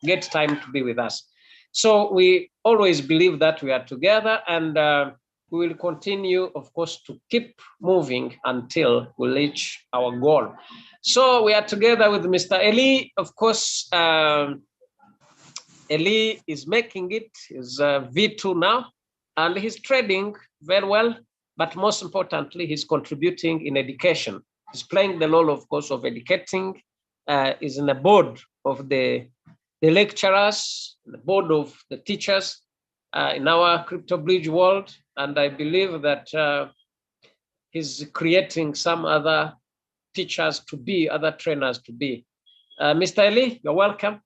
get time to be with us. So we always believe that we are together, and we will continue, of course, to keep moving until we reach our goal. So we are together with Mr. Eli. Of course, Eli is making it, is V2 now, and he's trading very well, but most importantly, he's contributing in education. He's playing the role, of course, of educating, is in the board of the lecturers, the board of the teachers in our Crypto Bridge world. And I believe that he's creating some other teachers to be, other trainers to be. Mr. Eli, you're welcome.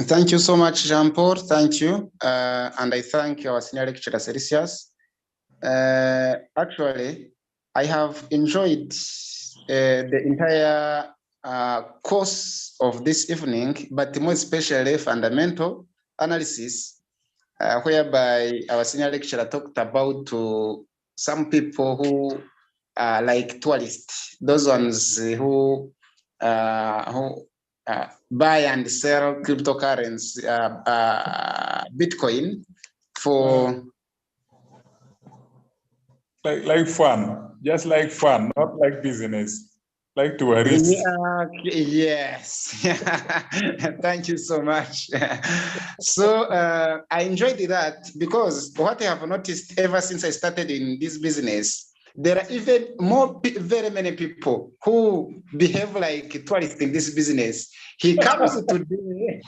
Thank you so much, Jean-Paul. Thank you. And I thank our senior lecturer, Celsius. Actually, I have enjoyed the entire course of this evening, but more especially fundamental analysis, whereby our senior lecturer talked about some people who are like tourists, those ones who buy and sell cryptocurrency, Bitcoin for like fun, just like fun, not like business, like tourists. Yes. Thank you so much. So I enjoyed that because what I have noticed ever since I started in this business, there are even more, very many people who behave like tourists in this business. He comes today.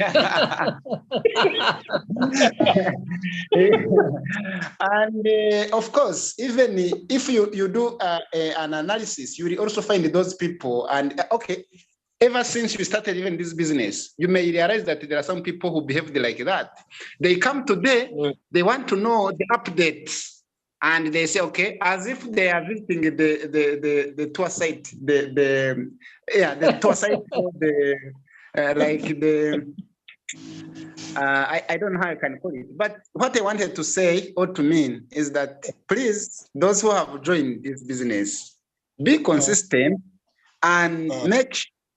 And of course, even if you do an analysis, you will also find those people. And okay, ever since you started even this business, you may realize that there are some people who behave like that. They come today, they want to know the updates. And they say, okay, as if they are visiting the tour site, the tour site for the I don't know how I can call it. But what I wanted to say or to mean is that please, those who have joined this business, be consistent and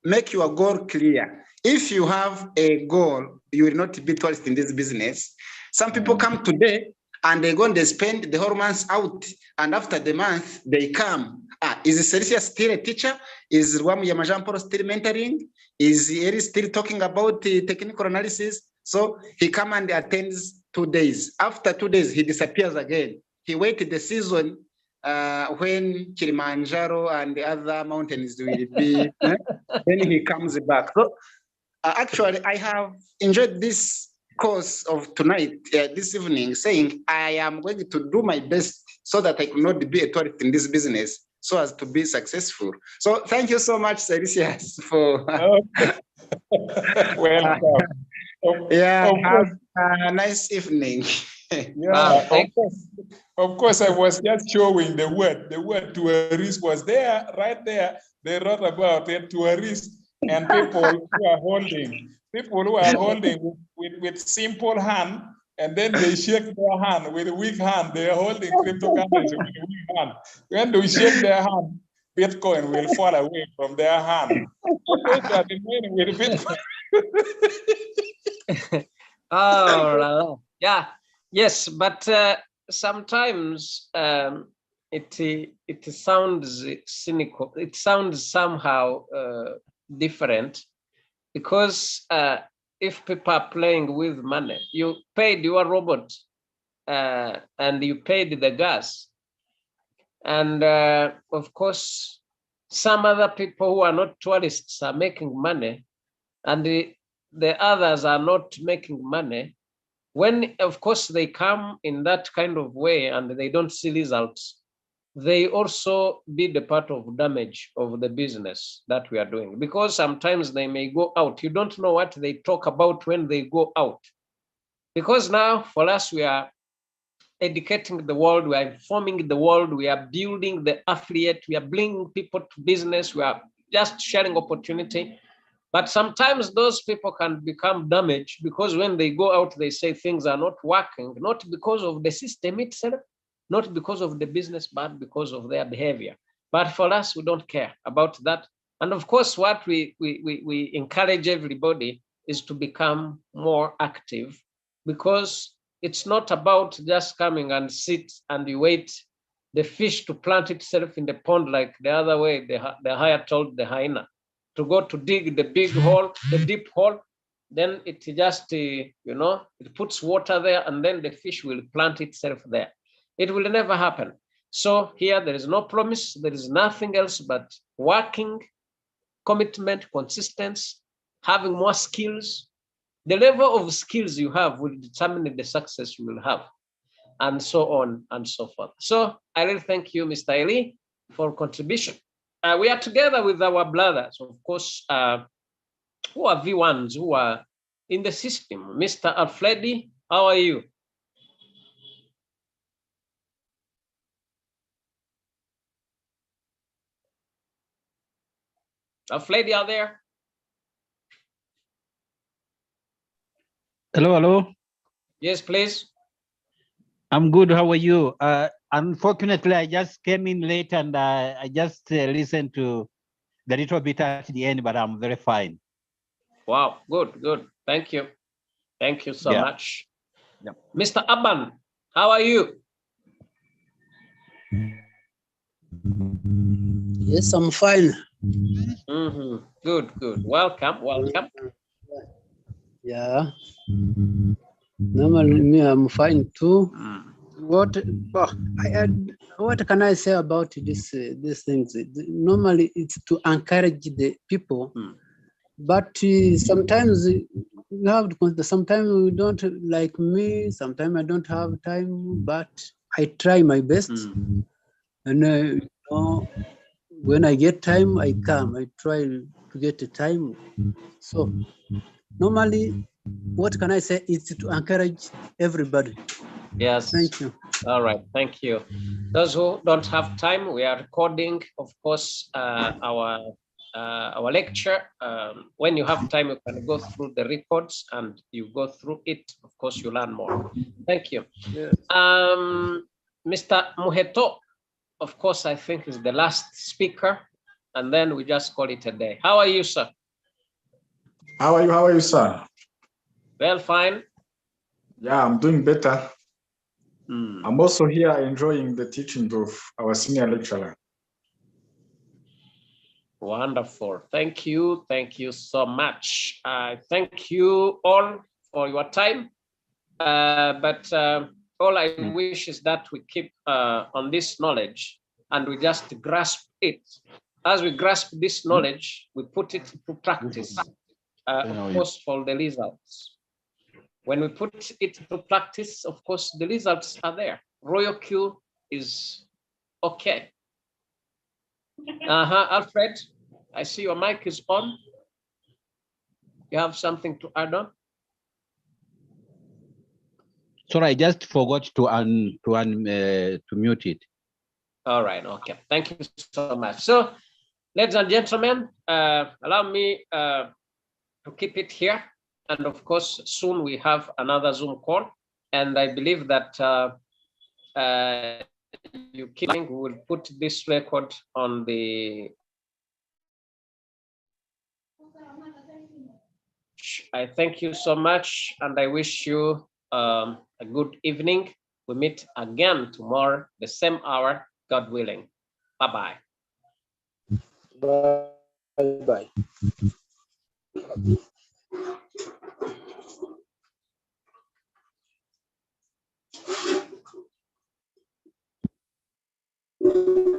make your goal clear. If you have a goal, you will not be tourist in this business. Some people come today and they go and they spend the whole month out, and after the month they come. Is Celsius still a teacher? Is Rwamuyama Jean-Paul still mentoring? Is Eri still talking about the technical analysis? So he come and attends 2 days. After 2 days, he disappears again. He waited the season when Kilimanjaro and the other mountains will be. Then he comes back. So actually, I have enjoyed this course of tonight, this evening, saying I am going to do my best so that I could not be a tourist in this business, so as to be successful. So thank you so much, Celsius, for Welcome. have a nice evening. Yeah, of course, I was just showing the word tourist was there, right there. They wrote about it, tourist, and people who are holding with simple hand, and then they shake their hand with a weak hand. They are holding cryptocurrency with a weak hand. When they shake their hand, Bitcoin will fall away from their hand. Those are the men with Bitcoin. Oh, yeah, yes, but sometimes it sounds cynical. It sounds somehow different, because if people are playing with money, you paid your robot and you paid the gas, and of course, some other people who are not tourists are making money, and the others are not making money. When, of course, they come in that kind of way and they don't see results, they also be the part of damage of the business that we are doing, because sometimes they may go out. You don't know what they talk about when they go out, because now for us, we are educating the world, we are informing the world, we are building the affiliate, we are bringing people to business, we are just sharing opportunity. But sometimes those people can become damaged, because when they go out, they say things are not working, not because of the system itself, not because of the business, but because of their behavior. But for us, we don't care about that. And of course, what we encourage everybody is to become more active, because it's not about just coming and sit and you wait the fish to plant itself in the pond like the other way, the hare told the hyena to go to dig the big hole, the deep hole, then it just, it puts water there, and then the fish will plant itself there. It will never happen. So here there is no promise, there is nothing else but working, commitment, consistency, having more skills. The level of skills you have will determine the success you will have, and so on and so forth. So I really thank you, Mr. Eli, for contribution. We are together with our brothers, of course, who are V1s, who are in the system. Mr. Alfredi, how are you? Alfredi, are there? Hello, hello. Yes, please. I'm good. How are you? Unfortunately, I just came in late and I just listened to the little bit at the end, but I'm very fine. Wow, good, good. Thank you. Thank you so Yeah. much. Yep. Mr. Aban, how are you? Yes, I'm fine. Mm-hmm. Good, good. Welcome, welcome. Yeah. Normally, me, I'm fine too. What? What can I say about this? These things. Normally, it's to encourage the people, but sometimes you have to consider. Sometimes we don't, like me. Sometimes I don't have time, but I try my best. And you know, when I get time, I come. I try to get the time. So normally, what can I say? It's to encourage everybody. Yes. Thank you. All right. Thank you. Those who don't have time, we are recording, of course, our lecture. When you have time, you can go through the records and you go through it. Of course, you learn more. Thank you. Yes. Mr. Muheto, of course, I think is the last speaker, and then we just call it a day. How are you, sir? How are you? How are you, sir? Well, fine. Yeah, I'm doing better. I'm also here enjoying the teaching of our senior lecturer. Wonderful. Thank you. Thank you so much. Thank you all for your time. But all I wish is that we keep on this knowledge and we just grasp it. As we grasp this knowledge, we put it to practice, of course, for the results. When we put it to practice, of course, the results are there. Royal Q is okay. Alfred, I see your mic is on. You have something to add on? Sorry, I just forgot to mute it. All right, okay. Thank you so much. So, ladies and gentlemen, allow me to keep it here. And of course, soon we have another Zoom call. And I believe that you keep, we will put this record on the. I thank you so much, and I wish you a good evening. We meet again tomorrow, the same hour, God willing. Bye-bye. Bye-bye.